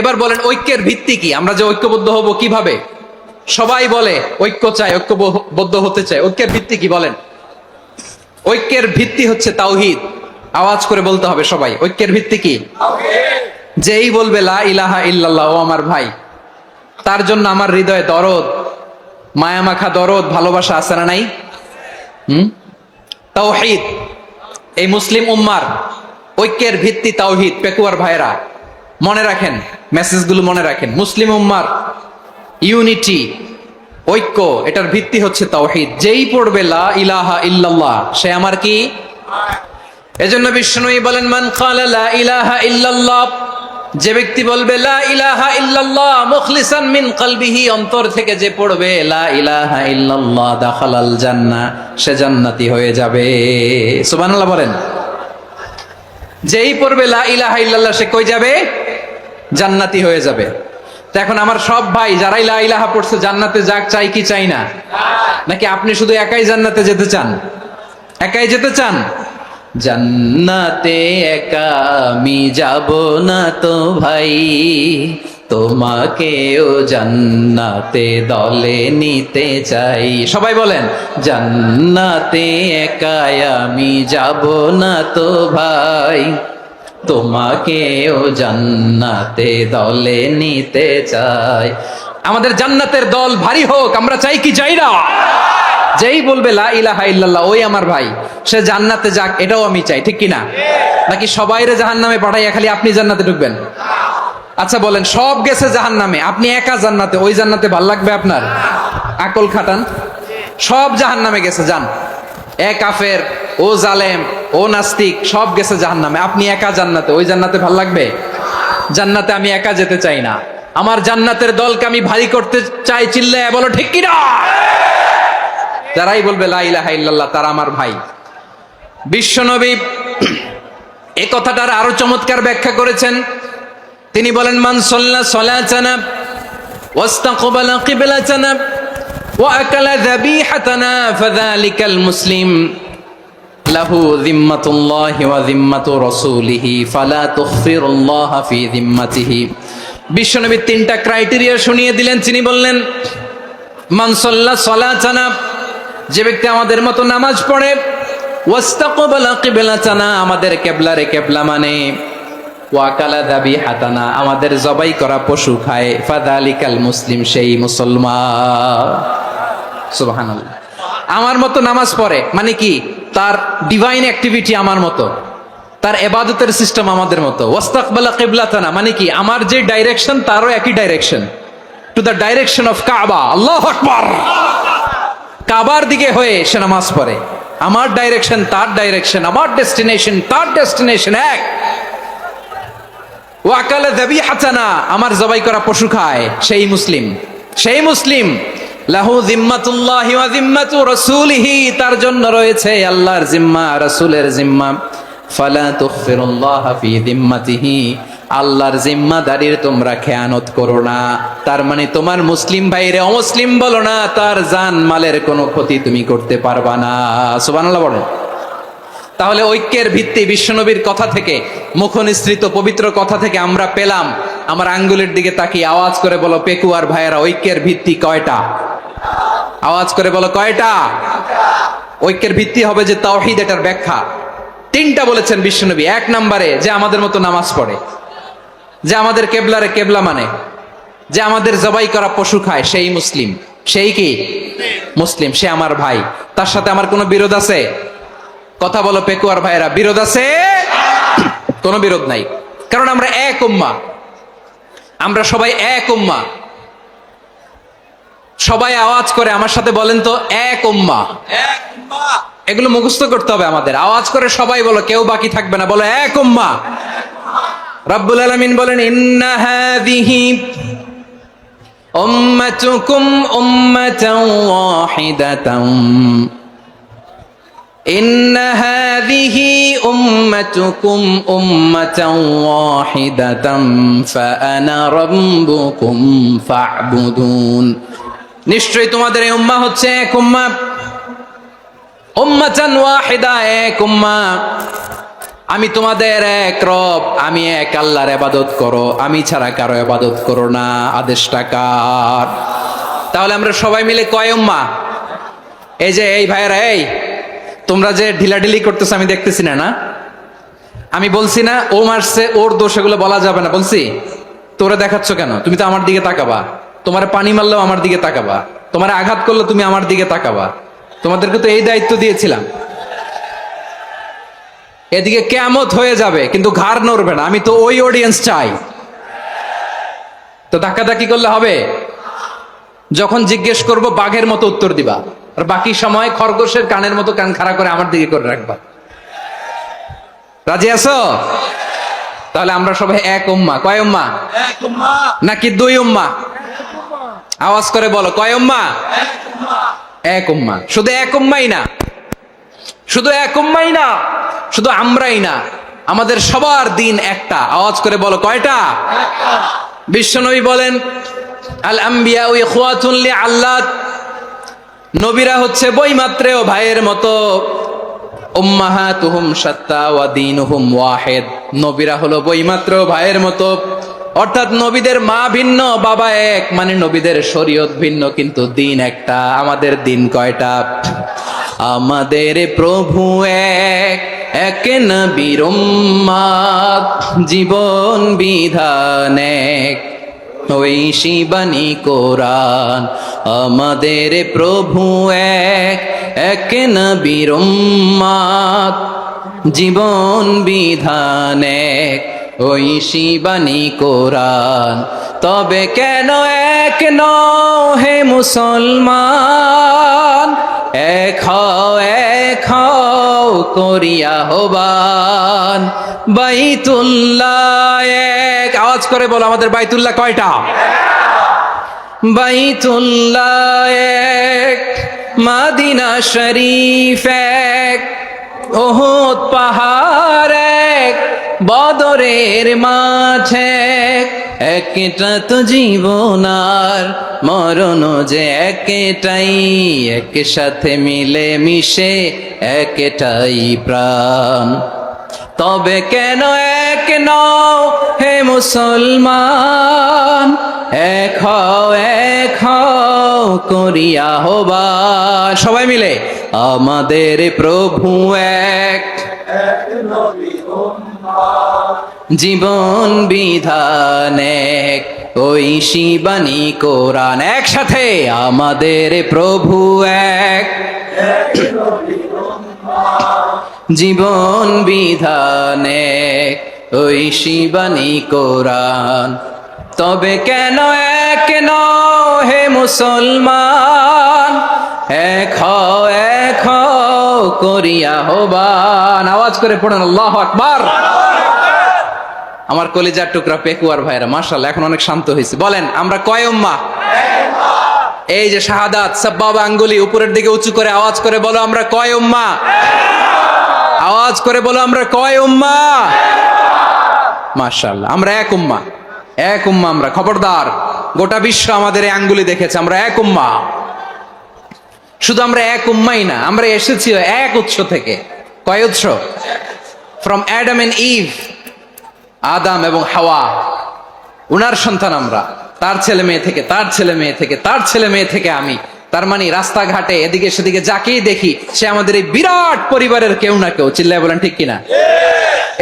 এবার বলেন ঐক্যের ভিত্তি কি? আমরা যে ঐক্যবদ্ধ হব কিভাবে? সবাই বলে ঐক্য চাই, ঐক্যবদ্ধ হতে চাই। ঐক্যের ভিত্তি কি বলেন? ঐক্যের ভিত্তি হচ্ছে তাওহীদ। আওয়াজ করে বলতে হবে সবাই, ঐক্যের ভিত্তি কি? যেই বলবে লা ইলাহা ইল্লাল্লাহ, ও আমার ভাই, তার জন্য আমার হৃদয়ে দরদ, মায়ামাখা দরদ, ভালোবাসা আছে না নাই? তাওহীদ। এই মুসলিম উম্মার ঐক্যের ভিত্তি তাওহীদ। পেকুয়ার ভাইরা মনে রাখেন, মেসেজগুলো মনে রাখেন। মুসলিম উম্মার ইউনিটি, ঐক্য, এটার ভিত্তি হচ্ছে তাওহীদ। যেই পড়বে লা ইলাহা ইল্লাল্লাহ সে আমার কি? এজন্য বিষ্ণুই বলেন মান ক্বালা লা ইলাহা ইল্লাল্লাহ, যে ব্যক্তি বলবে লা ইলাহা ইল্লাল্লাহ মুখলিসান মিন কলবিহি, অন্তর থেকে যে পড়বে লা ইলাহা ইল্লাল্লাহ, দাখালাল জান্নাহ, সে জান্নাতি হয়ে যাবে। সুবহানাল্লাহ বলেন। যেই পড়বে লা ইলাহা ইল্লাল্লাহ সে কই যাবে? জান্নাতি হয়ে যাবে। তো এখন আমার সব ভাই যারাই লা ইলাহা পড়ছে জান্নাতে যাক, চাই কি চাই না? নাকি আপনি শুধু একাই জান্নাতে যেতে চান? একাই যেতে চান? জান্নাতে একা আমি যাব না তো ভাই, তোমাকেও জান্নাতে দলে নিতে চাই। সবাই বলেন, জান্নাতে একাই আমি যাব না তো ভাই, তোমাকেও জান্নাতে দলে নিতে চাই। আমাদের জান্নাতের দল ভারী হোক, আমরা চাই কি চাই না? যেই বলবে লা ইলাহা ইল্লাল্লাহ ওই আমার ভাই, সে জান্নাতে যাক, এটাও আমি চাই, ঠিক কিনা? নাকি সবাইরে জাহান্নামে পাঠাইয়া খালি আপনি জান্নাতে ঢুকবেন? আচ্ছা বলেন, সব গেছে জাহান্নামে, আপনি একা জান্নাতে, ওই জান্নাতে ভাল লাগবে আপনার? আকল খাটান। সব জাহান্নামে গেছে, যান। এ কাফের, ও জালেম, ও নাস্তিক, সব গেছে জাহান্নামে, আপনি একা জান্নাতে, ওই জান্নাতে ভাল লাগবে? জান্নাতে আমি একা যেতে চাই না, আমার জান্নাতের দলকে আমি ভারী করতে চাই। চিল্লায় বলো ঠিক কিনা? যারাই বলবে লা ইলাহা ইল্লাল্লাহ তারা আমার ভাই। বিশ্বনবী এই কথাটার আরো চমৎকার ব্যাখ্যা করেছেন। তিনি বলেন, মান সাল্লা সালাতানা ওয়াস্তাকবালা কিবলাতানা ওয়া আকালা যাবিহাতানা ফাযালিকাল মুসলিম লাহু যিম্মাতুল্লাহি ওয়া যিম্মাতু রাসূলিহি ফালা তুখফিরুল্লাহা ফি যিম্মাতিহি। বিশ্বনবী তিনটা ক্রাইটেরিয়া শুনিয়ে দিলেন। তিনি বললেন, মান সাল্লা সালাতানা, যে ব্যক্তি আমাদের মতো নামাজ পড়ে, ওয়াস্তাকবালা কিবলাতানা, আমাদের কিবলারে কিবলা মানে, ওয়াকালা যাবিহাতানা, আমাদের জবাই করা পশু খায়, ফাযালিকাল মুসলিম, সেই মুসলমান। সুবহানাল্লাহ। আমার মতো নামাজ পড়ে মানে কি? তার ডিভাইন অ্যাক্টিভিটি আমার মতো, তার ইবাদতের সিস্টেম আমাদের মতো। ওয়াস্তাকবালা কিবলাতানা মানে কি? আমার যে ডাইরেকশন তারও একই direction, to the direction of কাবা। আল্লাহু আকবার। কাবার দিকে হয়ে সে নামাজ পড়ে, আমার ডাইরেকশন তার ডাইরেকশন, আমার ডেস্টিনেশন তার ডেস্টিনেশন এক। ওয়াকালা যাবিহাতানা, আমার জবাই করা পশু খায়, সেই মুসলিম, সেই মুসলিম। লাহু যিম্মাতুল্লাহি ওয়া যিম্মাতু রাসূলিহি, তার জন্য রয়েছে আল্লাহর জিম্মা, রাসূলের জিম্মা। ফালা তুখফিরুল্লাহা ফি যিম্মাতিহি, আল্লাহর জিম্মাদারির তোমরা খেয়ানত করো না। তার মানে তোমার মুসলিম ভাইরে অমুসলিম বলো না, তার জান মালের কোনো ক্ষতি তুমি করতে পারবা না। সুবহানাল্লাহ বলেন। তাহলে ঐক্যের ভিত্তি বিশ্বনবীর কথা থেকে, মুখনিসৃত পবিত্র কথা থেকে আমরা পেলাম। আমার আঙ্গুলের দিকে তাকিয়ে আওয়াজ করে বলো পেকুয়ার ভাইয়েরা, ঐক্যের ভিত্তি কয়টা? আওয়াজ করে বলো কয়টা? ঐক্যের ভিত্তি হবে যে তাওহীদ, এটার ব্যাখ্যা তিনটা বলেছেন বিশ্বনবী। এক নম্বরে, যে আমাদের মতো নামাজ পড়ে, যে আমাদের কেবলারে কেবলা মানে, যে আমাদের জবাই করা পশু খায়, সেই মুসলিম। সেই কি মুসলিম? সে আমার ভাই। তার সাথে আমার কোনো বিরোধ আছে? কথা বলো পেকুয়ার ভাইরা, বিরোধ আছে? কোনো বিরোধ নাই, কারণ আমরা এক উম্মা, আমরা সবাই এক উম্মা। সবাই আওয়াজ করে আমার সাথে বলেন তো, এক উম্মা। এগুলো মুখস্থ করতে হবে আমাদের। আওয়াজ করে সবাই বলো, কেউ বাকি থাকবে না, বলো এক উম্মা। রব্বুল আলামিন বলেন, ইন্না হাযিহি উম্মাতুকুম উম্মাতান ওয়াহিদাতান, ইন্না হাযিহি উম্মাতুকুম উম্মাতান ওয়াহিদাতান ফাআনা রাব্বুকুম ফা'বুদুন। নিশ্চয়ই তোমাদের এই উম্মাহ হচ্ছে এক উম্মাহ, উম্মাতান ওয়াহিদা, এক উম্মাহ। আমি তোমাদের এক রব, আমি এক আল্লাহর ইবাদত করো, আমি ছাড়া কারো ইবাদত করো না। আদেশটা কার? তাহলে আমরা সবাই মিলে কয় উম্মাহ? এই যে এই ভাইয়েরা, এই তোমরা যে ঢিলাঢিলি করতেছো আমি দেখতেছি না। আমি বলছি না ও মারছে, ওর দোষ, এগুলো বলা যাবে না। বলছি তোরা দেখাচ্ছ কেন? তুমি তো আমার দিকে তাকাবা। তোমার পানি মারলেও আমার দিকে তাকাবা, তোমার আঘাত করলে তুমি আমার দিকে তাকাবা। তোমাদেরকে তো এই দায়িত্ব দিয়েছিলাম। এদিকে কিয়ামত হয়ে যাবে কিন্তু ঘাড় নড়বে না। আমি তো ওই অডিয়েন্স চাই। তো ধাক্কাধাক্কি করলে হবে? যখন জিজ্ঞেস করব বাঘের মতো উত্তর দিবা, আর বাকি সময় খরগোশের কানের মতো কান খাড়া করে আমার দিকে করে রাখবা। রাজি আছো? তাহলে আমরা সবাই এক উম্মাহ। কয় উম্মাহ? এক উম্মাহ। নাকি দুই উম্মাহ? আওয়াজ করে বলো, কয় উম্মাহ? এক উম্মাহ। এক উম্মাহ। শুধু এক উম্মাই না, শুধু এক উম্মাই না, শুধু আমরাই না, আমাদের সবার দিন একটা। আওয়াজ করে বলো কয়টা? একটা। বিশ্বনবী বলেন, আল আম্বিয়া ইখওয়াতুন লিআল্লাত, নবীরা হচ্ছে বৈমাত্রেয় ভাইয়ের মতো। উম্মাহাতুহুম শাত্তা ওয়া দীনুহুম ওয়াহিদ, নবীরা হলো বৈমাত্রেয় ভাইয়ের মতো, অর্থাৎ নবীদের মা ভিন্ন, বাবা এক, মানে নবীদের শরীয়ত ভিন্ন, কিন্তু দিন একটা। আমাদের দিন কয়টা? আমাদের প্রভু এক, এক নবীর উম্মত, জীবন বিধান এক, ওই শিবানী কোরআন। আমাদের প্রভু এক, এক নবীর উম্মত, জীবন বিধান এক, ওই শিবানী কোরআন। তবে কেন এক নও হে মুসলমান, এক হও করিয়া হবান। বাইতুল্লাহ এক, আওয়াজ করে বলো আমাদের বাইতুল্লাহ কয়টা? বাইতুল্লাহ এক, মাদিনা শরীফ এক, ওহুদ পাহাড় এক, বদরের মাঝে একটা তো জীবন আর মরণ যে একটাই, একসাথে মিলে মিশে একটাই প্রাণ। তবে কেন এক নও হে মুসলমান, এক হও করিয়া হবান। সবাই মিলে আমাদের প্রভু এক, জীবন বিধান এক, ওই শিবানী কোরআন। একসাথে আমাদের প্রভু এক, জীবন বিধান এক, ওই শিবানী কোরআন। তবে কেন এক নও হে মুসলমান, এক হও করিয়া হবান। আওয়াজ করে পড়েন আল্লাহু আকবার। আমার কলিজার টুকরা পেকুয়ার ভাইরা মাশাআল্লাহ এখন অনেক শান্ত হয়েছে। বলেন আমরা কয় উম্মাহ? এই যে শাহাদাত সাব্বাবা আঙ্গুলি উপরের দিকে উঁচু করে আওয়াজ করে বলো আমরা কয় উম্মাহ? আওয়াজ করে বলো আমরা কয় উম্মাহ? মাশাআল্লাহ আমরা এক উম্মাহ, এক উম্মাহ আমরা। খবরদার, গোটা বিশ্ব আমাদের এই আঙ্গুলি দেখেছে, আমরা এক উম্মাহ। শুধু আমরা এক উম্মাই না, আমরা এসেছি এক উৎস থেকে। কয় উৎস? ফ্রম অ্যাডাম এন্ড ইভ, আদাম এবং হাওয়া, উনার সন্তান আমরা। তার ছেলে মেয়ে থেকে, তার ছেলে মেয়ে থেকে, তার ছেলে মেয়ে থেকে আমি। তার মানে রাস্তাঘাটে এদিকে সেদিকে যাকেই দেখি সে আমাদের এই বিরাট পরিবারের কেউ না কেউ। চিল্লায় বলেন ঠিক কিনা?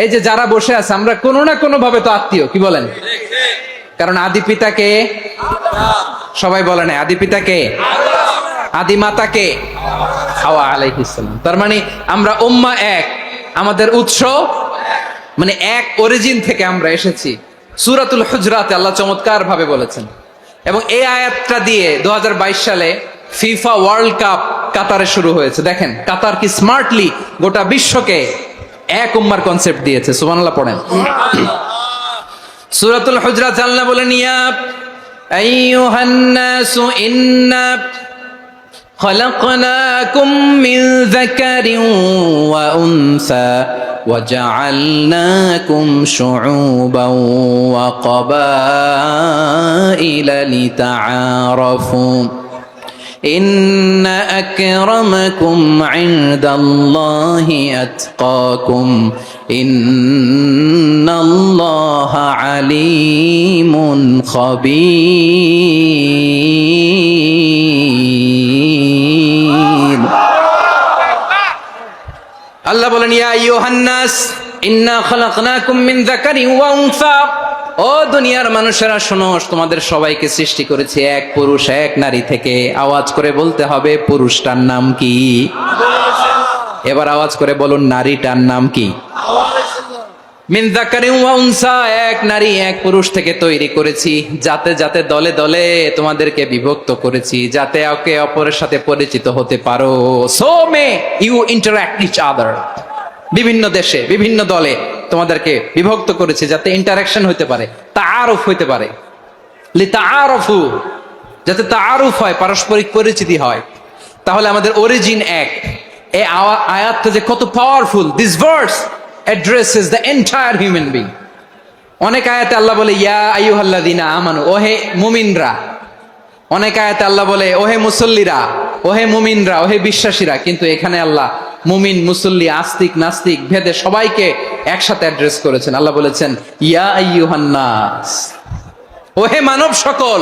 এই যে যারা বসে আছে আমরা কোনো না কোনো ভাবে তো আত্মীয়, কি বলেন? কারণ আদি পিতাকে, সবাই বলে না আদি পিতাকে, আদি মাতাকে হাওয়া আলাইহিস সালাম। তার মানে আমরা উম্মাহ এক, আমাদের উৎস মানে এক অরিজিন থেকে আমরা এসেছি। সূরাতুল হুজরাতে আল্লাহ চমৎকার ভাবে বলেছেন। এবং এই আয়াতটা দিয়ে 2022 সালে ফিফা ওয়ার্ল্ড কাপ কাতারে শুরু হয়েছে। দেখেন কাতার কি স্মার্টলি গোটা বিশ্বকে এক উম্মার কনসেপ্ট দিয়েছে। সুবহানাল্লাহ পড়েন। সূরাতুল হুজরাত আল্লাহ বলেন ইয়া আইয়ুহান নাসু ইন্না خلقناكم من ذكر وأنثى وجعلناكم شعوبا وقبائل لتعارفوا إن أكرمكم عند الله أتقاكم إن الله عليم خبير। আল্লাহ বলেন ইয়া আইয়ুহান নাস ইন্না খালাকনাকুম মিন যাকারিন ওয়া উনসা, ও দুনিয়ার মানুষেরা শোনো, তোমাদের সবাইকে সৃষ্টি করেছি এক পুরুষ এক নারী থেকে। আওয়াজ করে বলতে হবে পুরুষটার নাম কি? এবার আওয়াজ করে বলুন নারীটার নাম কি? মিন যাকারিন ওয়া উনসা, এক নারী এক পুরুষ থেকে তৈরি করেছি। যাতে যাতে দলে দলে তোমাদেরকে বিভক্ত করেছি, যাতে একে অপরের সাথে পরিচিত হতে পারো। So may you interact each other. বিভিন্ন দেশে বিভিন্ন দলে তোমাদেরকে বিভক্ত করেছে যাতে ইন্টারাকশন হতে পারে, তাআরুফ হতে পারে। লিতাআরফু, যাতে তাআরুফ হয়, পারস্পরিক পরিচিতি হয়। তাহলে আমাদের অরিজিন এক। এই আয়াতটা যে কত powerful. This verse addresses the entire human being. অনেক আয়াতে আল্লাহ বলে ইয়া আইয়ুহাল্লাযীনা আমানু, ওহে মুমিনরা। অনেক আয়াতে আল্লাহ বলে ওহে মুসল্লিরা। ওহে মুমিনরা, ওহে বিশ্বাসীরা। কিন্তু এখানে আল্লাহ মুমিন মুসল্লি আস্তিক নাস্তিক ভেদে সবাইকে একসাথে অ্যাড্রেস করেছেন। আল্লাহ বলেছেন ইয়া আইয়ুহান নাস, ওহে মানব সকল।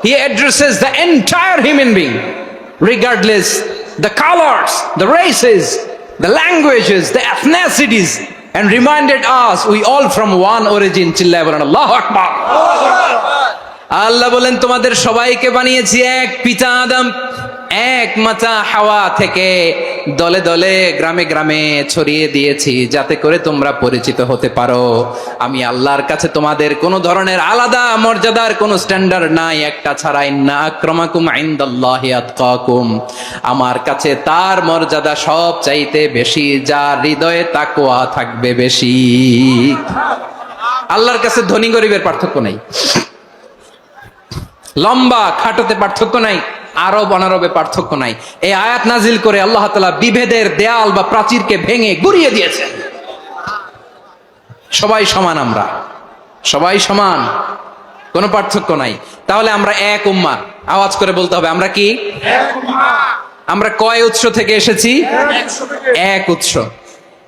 হি addresses the entire human being regardless the colors, the races, the languages, the ethnicities, and reminded us we all from one origin. চিল্লায় বলেন আল্লাহু আকবার। আল্লাহ বলেন তোমাদের সবাইকে বানিয়েছি এক পিতা আদম, এক মাতা হাওয়া থেকে, দলে দলে গ্রামে গ্রামে ছড়িয়ে দিয়েছি যাতে করে তোমরা পরিচিত হতে পারো। আমি আল্লাহর কাছে তোমাদের কোন ধরনের আলাদা মর্যাদার কোন স্ট্যান্ডার্ড নাই একটা ছাড়া। ইন্না আক্রামাকুম ইনদাল্লাহি আতকাকুম, আমার কাছে তার মর্যাদা সব চাইতে বেশি যার হৃদয়ে তাকওয়া থাকবে বেশি। আল্লাহর কাছে ধনী গরিবের পার্থক্য নাই, লম্বা খাটোতে পার্থক্য নাই, আরব অনারবে পার্থক্য নাই। এই আয়াত নাজিল করে আল্লাহ তাআলা বিভেদের দেয়াল বা প্রাচীরকে ভেঙে গুড়িয়ে দিয়েছেন। সবাই সমান, আমরা সবাই সমান, কোনো পার্থক্য নাই। তাহলে আমরা এক উম্মাহ। আওয়াজ করে বলতে হবে আমরা কি এক উম্মাহ। আমরা কয় উৎস থেকে এসেছি? এক উৎস।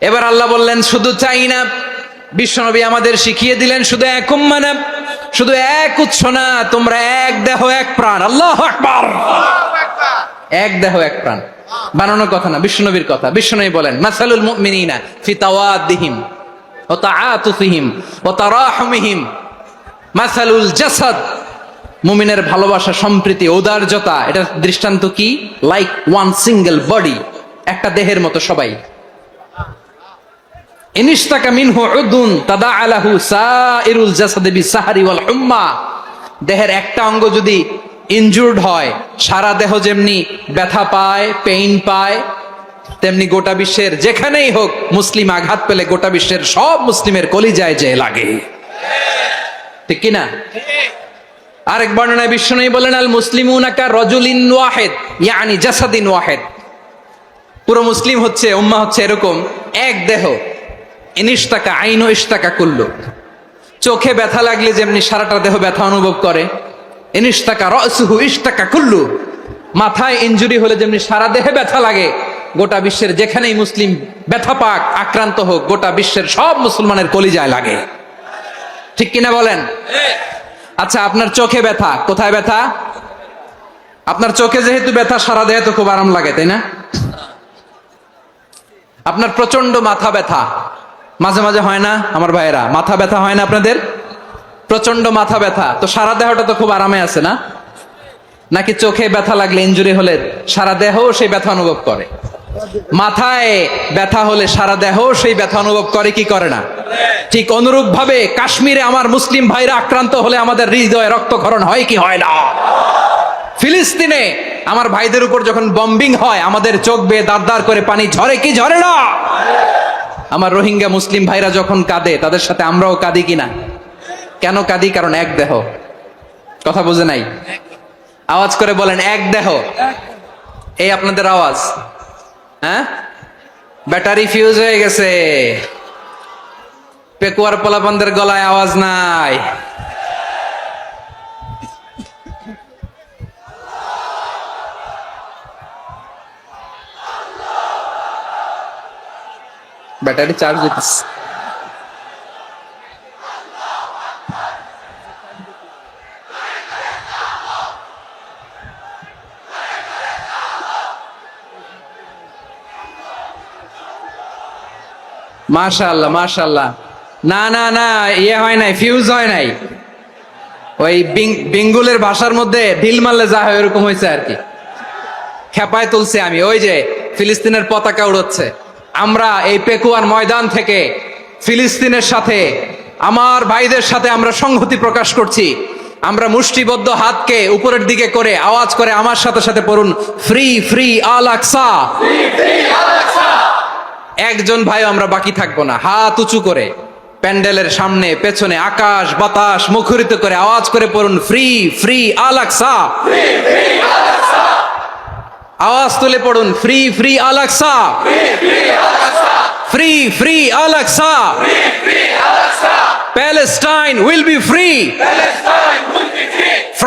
এবার আল্লাহ বললেন শুধু চাই না, বিশ্বনবী আমাদের শিখিয়ে দিলেন শুধু এক উম্মাহ না, শুধু এক উৎস না, তোমরা এক দেহ এক প্রাণ। আল্লাহু আকবার। এক দেহ এক প্রাণ বানানোর কথা না, বিশ্বনবীর কথা। বিশ্বনবী বলেন মাসালুল মুমিনিনা ফি তাওয়াদ্দিহিম ওয়া তাআতুফিহিম ওয়া তারাহুমিহিম মাসালুল জাসাদ। মুমিনের ভালোবাসা, সম্প্রীতি, ঔদার্যতা, এটা দৃষ্টান্ত কি? লাইক ওয়ান সিঙ্গেল বডি, একটা দেহের মতো সবাই। ইনিশতাকা মিনহু উদুন তাদাআলাহু সাইরুল জাসাদি বিসাহরি ওয়াল হুম্মা। দেহের একটা অঙ্গ যদি ইনজুর্ড হয়, সারা দেহ যেমনি ব্যথা পায়, পেইন পায়, তেমনি গোটা বিশ্বের যেখানেই হোক মুসলিম আঘাত পেলে গোটা বিশ্বের সব মুসলিমের কলিজায় যে লাগে, ঠিক কিনা? আরেক বর্ণনায় বিশ্বনবী বলেন আল মুসলিমুনা কা রাজুলিন ওয়াহিদ ইয়ানি জাসাদিন ওয়াহিদ। পুরো মুসলিম হচ্ছে, উম্মাহ হচ্ছে এরকম এক দেহ। ইনিশতাকা আইনু ইশতাকা কুল্লু। চোখে ব্যথা লাগলে যেমনি সারাটা দেহ ব্যথা অনুভব করে, ইনিশতাকা রাসুহু ইশতাকা কুল্লু। মাথায় ইনজুরি হলে যেমনি সারা দেহে ব্যথা লাগে, গোটা বিশ্বের যেখানেই মুসলিম ব্যথা পাক, আক্রান্ত হোক, গোটা বিশ্বের সব মুসলমানের কলিজায় লাগে, ঠিক কিনা বলেন? আচ্ছা, আপনার চোখে ব্যথা, কোথায় ব্যথা? আপনার চোখে যেহেতু ব্যথা, সারা দেহে তো খুব আরাম লাগে, তাই না? আপনার প্রচন্ড মাথা ব্যথা মাঝে মাঝে হয় না আমার ভাইয়েরা? মাথা ব্যথা হয় না আপনাদের? প্রচন্ড মাথা ব্যথা, তো সারা দেহটা তো খুব আরামে আছে না? নাকি চোখে ব্যথা লাগলে, ইনজুরি হলে সারা দেহ সেই ব্যথা অনুভব করে? মাথায় ব্যথা হলে সারা দেহ সেই ব্যথা অনুভব করে কি করে না? ঠিক অনুরূপ ভাবে কাশ্মীরে আমার মুসলিম ভাইরা আক্রান্ত হলে আমাদের হৃদয়ে রক্তক্ষরণ হয় কি হয় না? ফিলিস্তিনে আমার ভাইদের উপর যখন বম্বিং হয়, আমাদের চোখ বেয়ে দাঁড় দাঁড় করে পানি ঝরে কি ঝরে না? আমার রোহিঙ্গা মুসলিম ভাইরা যখন কাঁদে, তাদের সাথে আমরাও কাঁদি কিনা? কেন কাঁদি? কারণ এক দেহ। কথা বুঝে নাই? আওয়াজ করে বলেন এক দেহ। এই আপনাদের আওয়াজ, হ্যাঁ? ব্যাটারি ফিউজ হয়ে গেছে, পেকুয়ার পোলাপানদের গলায় আওয়াজ নাই। ব্যাটারি চার্জ দিতেছে। মাশাআল্লাহ মাশাআল্লাহ। না না না, ইয়ে হয় নাই, ফিউজ হয় নাই। ওই বেঙ্গুলের ভাষার মধ্যে ঢিল মারলে যা হয় এরকম হয়েছে আর কি। খেপায় তুলছে আমি। ওই যে ফিলিস্তিনের পতাকা উড়াচ্ছে, আমরা এই পেকুয়ার ময়দান থেকে ফিলিস্তিনের সাথে, আমার ভাইদের সাথে আমরা সংহতি প্রকাশ করছি। আমরা মুষ্টিবদ্ধ হাতকে উপরের দিকে করে আওয়াজ করে আমার সাথে সাথে পড়ুন, ফ্রি ফ্রি আল আকসা। একজন ভাই আমরা বাকি থাকবো না। হাত উঁচু করে প্যান্ডেলের সামনে পেছনে আকাশ বাতাস মুখরিত করে আওয়াজ করে পড়ুন, ফ্রি ফ্রি আল আকসা। আওয়াজ তুলে পড়ুন, free free Al Aqsa, free free Al Aqsa. Palestine will be free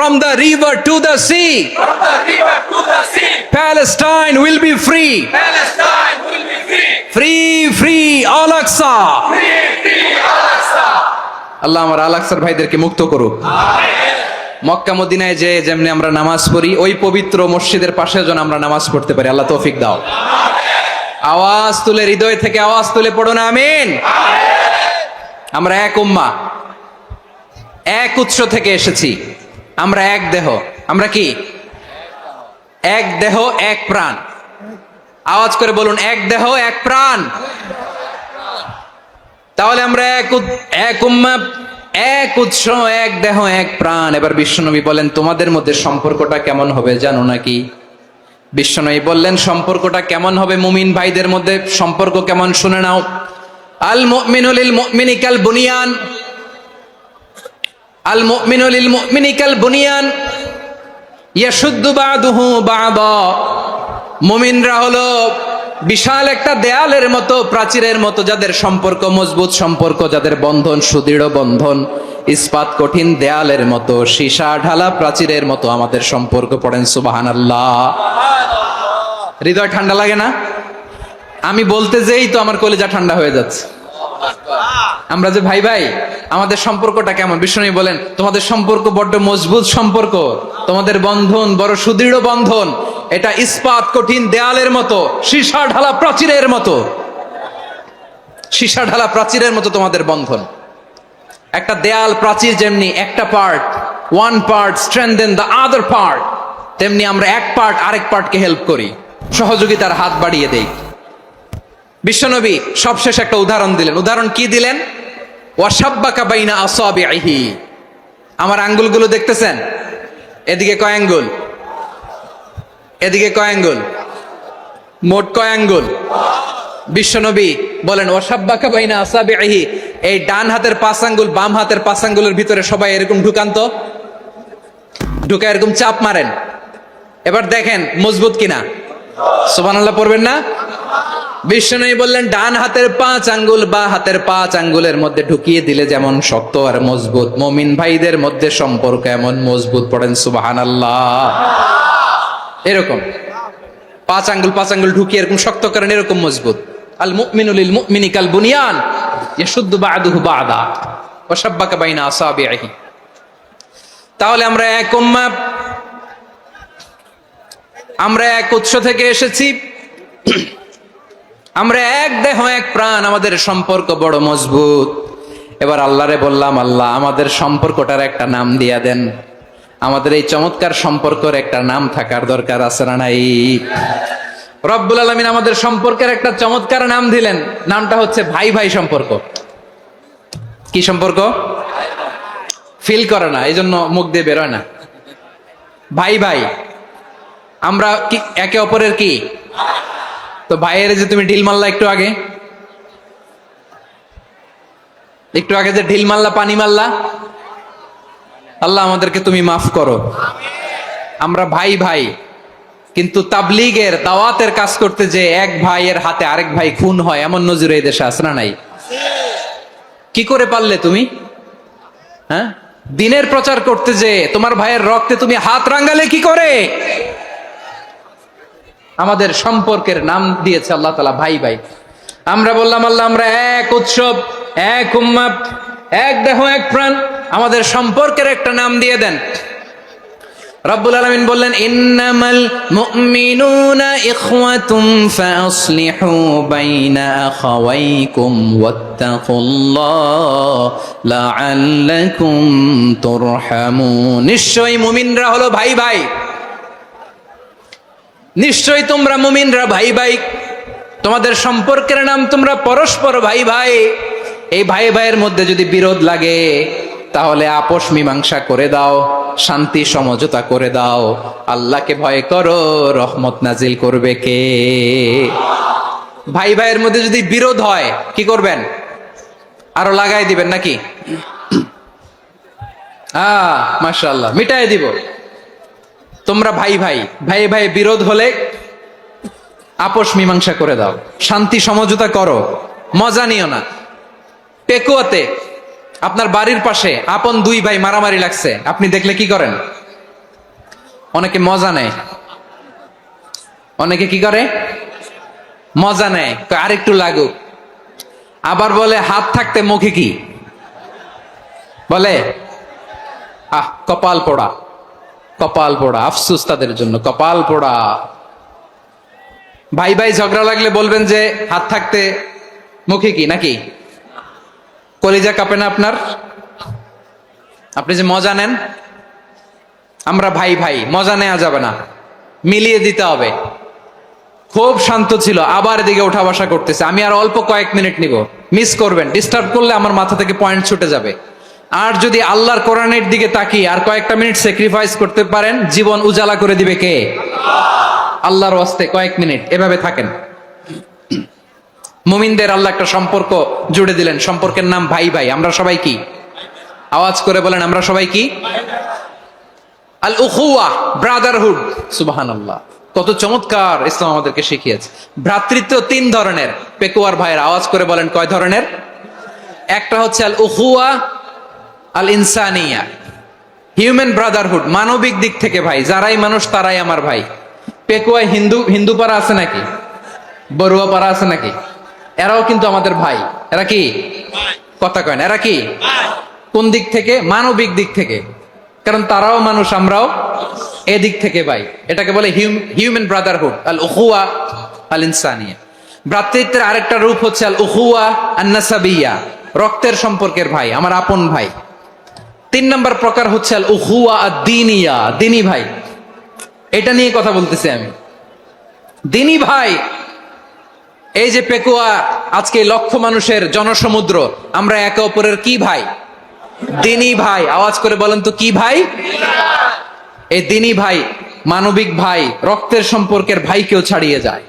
from the river to the sea, From the river to the sea, Palestine will be free. Palestine will be free. Free, free, Al-Aqsa. Free, free, Al-Aqsa. আল্লাহ আমার আল-আকসার ভাইদেরকে মুক্ত করুক। মক্কা মদিনায় যে যেমনি আমরা নামাজ পড়ি, ওই পবিত্র মসজিদের পাশে যেন আমরা নামাজ পড়তে পারি। আল্লাহ তৌফিক দাও। আওয়াজ তুলে, হৃদয় থেকে আওয়াজ তুলে পড়ো না আমিন। আমরা এক উম্মাহ, এক উৎস থেকে এসেছি। আমরা এক দেহ। আমরা কি? এক দেহ, এক প্রাণ। আওয়াজ করে বলুন, এক দেহ, এক প্রাণ। তাহলে আমরা এক উম্মাহ, এক উৎস, এক দেহ, এক প্রাণ। এবার বিশ্বনবী বলেন, তোমাদের মধ্যে সম্পর্কটা কেমন হবে জানো নাকি? বিশ্বনবী বললেন, সম্পর্কটা কেমন হবে? মুমিন ভাইদের মধ্যে সম্পর্ক কেমন শুনে নাও। আল মুমিনু লিল মুমিনি কাল বুনিয়ান, আল মুমিনু লিল মুমিনি কাল বুনিয়ান ইয়াশুদ্দু বাদুহু বাদা। মুমিনরা হলো বিশাল একটা দেয়ালের মতো, প্রাচীরের মতো, যাদের সম্পর্ক মজবুত সম্পর্ক, যাদের বন্ধন সুদৃঢ় বন্ধন, ইস্পাত কঠিন দেয়ালের মতো, সীসা ঢালা প্রাচীরের মতো আমাদের সম্পর্ক। পড়েন সুবহানাল্লাহ। হৃদয় ঠান্ডা লাগে না? আমি বলতে যেই তো আমার কলিজা ঠান্ডা হয়ে যাচ্ছে। আমরা যে ভাই ভাই, আমাদের সম্পর্কটা কেমন? বিষ্ণু বলেন, তোমাদের সম্পর্ক বড্ড মজবুত সম্পর্ক, তোমাদের বন্ধন বড় সুদৃঢ় বন্ধন, এটা ইস্পাত কঠিন দেয়ালের মতো, সীসা ঢালা প্রাচীরের মতো, সীসা ঢালা প্রাচীরের মতো তোমাদের বন্ধন। একটা দেয়াল প্রাচীর যেমনি একটা part, one part strengthen the other part, তেমনি আমরা এক পার্ট আরেক পার্টকে হেল্প করি, সহযোগিতার হাত বাড়িয়ে দেই। বিশ্বনবী সবশেষ একটা উদাহরণ দিলেন। উদাহরণ কি দিলেন? ওয়াশাব্বাকা বাইনা আসাবিহি। আমার আঙ্গুলগুলো দেখতেছেন? এদিকে কয় আঙ্গুল? এদিকে কয় আঙ্গুল? মোট কয় আঙ্গুল? বিশ্বনবী বলেন, ওয়াশাব্বাকা বাইনা আসাবিহি, এই ডান হাতের 5 আঙ্গুল বাম হাতের 5 আঙ্গুলের ভিতরে সবাই এরকম ঢুকান তো, ঢুকা এরকম চাপ মারেন। এবার দেখেন মজবুত কিনা। সুবহানাল্লাহ পড়বেন না? বিশ্বনবী বললেন, ডান হাতের 5 আঙ্গুল বা হাতের 5 আঙ্গুলের মধ্যে ঢুকিয়ে দিলে যেমন শক্ত আর মজবুত, মুমিন ভাইদের মধ্যে সম্পর্ক এমন মজবুত। পড়েন সুবহানাল্লাহ। এরকম 5 আঙ্গুল ঢুকিয়ে এরকম শক্ত করেন, এরকম মজবুত। আল মুমিনু লিল মুমিনি কাল বুনিয়ান ইয়াশুদ্দু বাদুহু বাদা ওয়া শাব্বাকা বাইনা আসাবিহি। তাহলে আমরা এক উম্মাহ, আমরা এক উৎস থেকে এসেছি, আমরা এক দেহ এক প্রাণ, আমাদের সম্পর্ক বড় মজবুত। এবার আল্লাহরে বললাম, আল্লাহ আমাদের সম্পর্কটার একটা নাম দিয়া দেন। আমাদের এই চমৎকার সম্পর্কের একটা নাম থাকার দরকার আছে না নাই? রব্বুল আলামিন আমাদের সম্পর্কের একটা চমৎকার নাম দিলেন। নামটা হচ্ছে ভাই ভাই সম্পর্ক। কি সম্পর্ক? ফিল করে না, এই জন্য মুখ দিয়ে বেরোয় না। ভাই ভাই, আমরা কি একে অপরের কি? তো ভাইয়ের যে তুমি ঢিল মারলা একটু আগে, যে ঢিল মারলা, পানি মারলা, আল্লাহ আমাদেরকে তুমি মাফ করো। আমরা ভাই ভাই, কিন্তু তাবলীগের দাওয়াতের কাজ করতে যে এক ভাইয়ের হাতে আরেক ভাই খুন হয়, এমন নজির এই দেশে আছে না নাই? কি করে পারলে তুমি? হ্যাঁ, দিনের প্রচার করতে যে তোমার ভাইয়ের রক্তে তুমি হাত রাঙ্গালে কি করে? আমাদের সম্পর্কের নাম দিয়েছে আল্লাহ তাআলা ভাই ভাই। আমরা বললাম, আল্লাহ আমরা এক উৎসব, এক উম্মাহ, এক দেহ এক প্রাণ, আমাদের সম্পর্কের একটা নাম দিয়ে দেন। রব্বুল আলামিন বললেন, ইন্নামাল মুমিনুনা ইখওয়াতুম ফাসলিহু বাইনা আখাওয়াইকুম ওয়াত্তাকুল্লাহ লাআল্লাকুম তুরহামুন। নিশ্চয়ই মুমিনরা হলো ভাই ভাই, নিশ্চয়ই তোমরা মুমিনরা ভাই ভাই, তোমাদের সম্পর্কের নাম তোমরা পরস্পর ভাই ভাই। এই ভাই ভাইয়ের মধ্যে যদি বিরোধ লাগে, তাহলে আপোষ মীমাংসা করে দাও, শান্তি সমঝোতা করে দাও। আল্লাহকে ভয় করো, রহমত নাজিল করবে কে? ভাই ভাইয়ের মধ্যে যদি বিরোধ হয় কি করবেন? আরো লাগাই দিবেন নাকি? মাশাআল্লাহ, মিটাই দিব। তোমরা ভাই ভাই, ভাই ভাই বিরোধ হলে আপোষ মীমাংসা করে দাও, শান্তি সমঝোতা করো, মজা নিও না। পেকুয়াতে আপনার বাড়ির পাশে আপন 2 ভাই মারামারি লাগছে, আপনি দেখলে কি করেন? অনেকে মজা নেয়, অনেকে কি করে মজা নেয়, কয় আরেকটু লাগুক। আবার বলে হাত থাকতে মুখে কি বলে, কপাল পোড়া, কপাল পোড়া, আফসোস তাদের জন্য, কপাল পোড়া। ভাই ভাই ঝগড়া লাগলে বলবেন যে হাত থাকতে মুখে কি, নাকি কলিজা কাঁপে না আপনার? আপনি যে মজা নেন, আমরা ভাই ভাই, মজা নেওয়া যাবে না, মিলিয়ে দিতে হবে। খুব শান্ত ছিল, আবার এদিকে ওঠা বসা করতেছে। আমি আর অল্প কয়েক মিনিট নিব, মিস করবেন, ডিস্টার্ব করলে আমার মাথা থেকে পয়েন্ট ছুটে যাবে। আর যদি আল্লাহর কোরআনের দিকে তাকিয়ে আর কয়েকটা মিনিট স্যাক্রিফাইস করতে পারেন, জীবন উজালা করে দিবে কে? আল্লাহর ওয়াস্তে কয়েক মিনিট এভাবে থাকেন। মুমিনদের আল্লাহ একটা সম্পর্ক জুড়ে দিলেন, সম্পর্কের নাম ভাই ভাই। আমরা সবাই কি? আওয়াজ করে বলেন, আমরা সবাই কি? আল উখুয়া, ব্রাদারহুড। সুবহানাল্লাহ, কত চমৎকার ইসলাম আমাদেরকে শিখিয়েছে। ভ্রাতৃত্ব তিন ধরনের। পেকুয়ার ভাইয়ের আওয়াজ করে বলেন, কয় ধরনের? একটা হচ্ছে আল উখুয়া আল ইনসানিয়া, হিউম্যান ব্রাদারহুড, মানবিক দিক থেকে ভাই, যারাই মানুষ তারাই আমার ভাই। পেকুয়ায় হিন্দু পাড়া আছে নাকি? বড়ুয়া পাড়া আছে নাকি? এরাও কিন্তু আমাদের ভাই। এরা কি? কথা কয় না, এরা কি? কোন দিক থেকে? মানবিক দিক থেকে, কারণ তারাও মানুষ, আমরাও এদিক থেকে ভাই। এটাকে বলে হিউম্যান ব্রাদারহুড, আল উখুয়া আল ইনসানিয়া। ভ্রাতৃত্বের আরেকটা রূপ হচ্ছে আল উখুয়া আন নাসাবিয়া, রক্তের সম্পর্কের ভাই, আমার আপন ভাই। তিন নম্বর প্রকার হচ্ছে আল উখুয়া আদ দ্বীনিয়া, দ্বীনি ভাই। এটা নিয়ে কথা বলতেছি আমি, দ্বীনি ভাই। এই যে পেকুয়া, আজকে লক্ষ মানুষের জনসমুদ্র, আমরা একে অপরের কি ভাই? দ্বীনি ভাই। আওয়াজ করে বলেন তো, কি ভাই? এই দ্বীনি ভাই, মানবিক ভাই, রক্তের সম্পর্কের ভাইকেও ছাড়িয়ে যায়।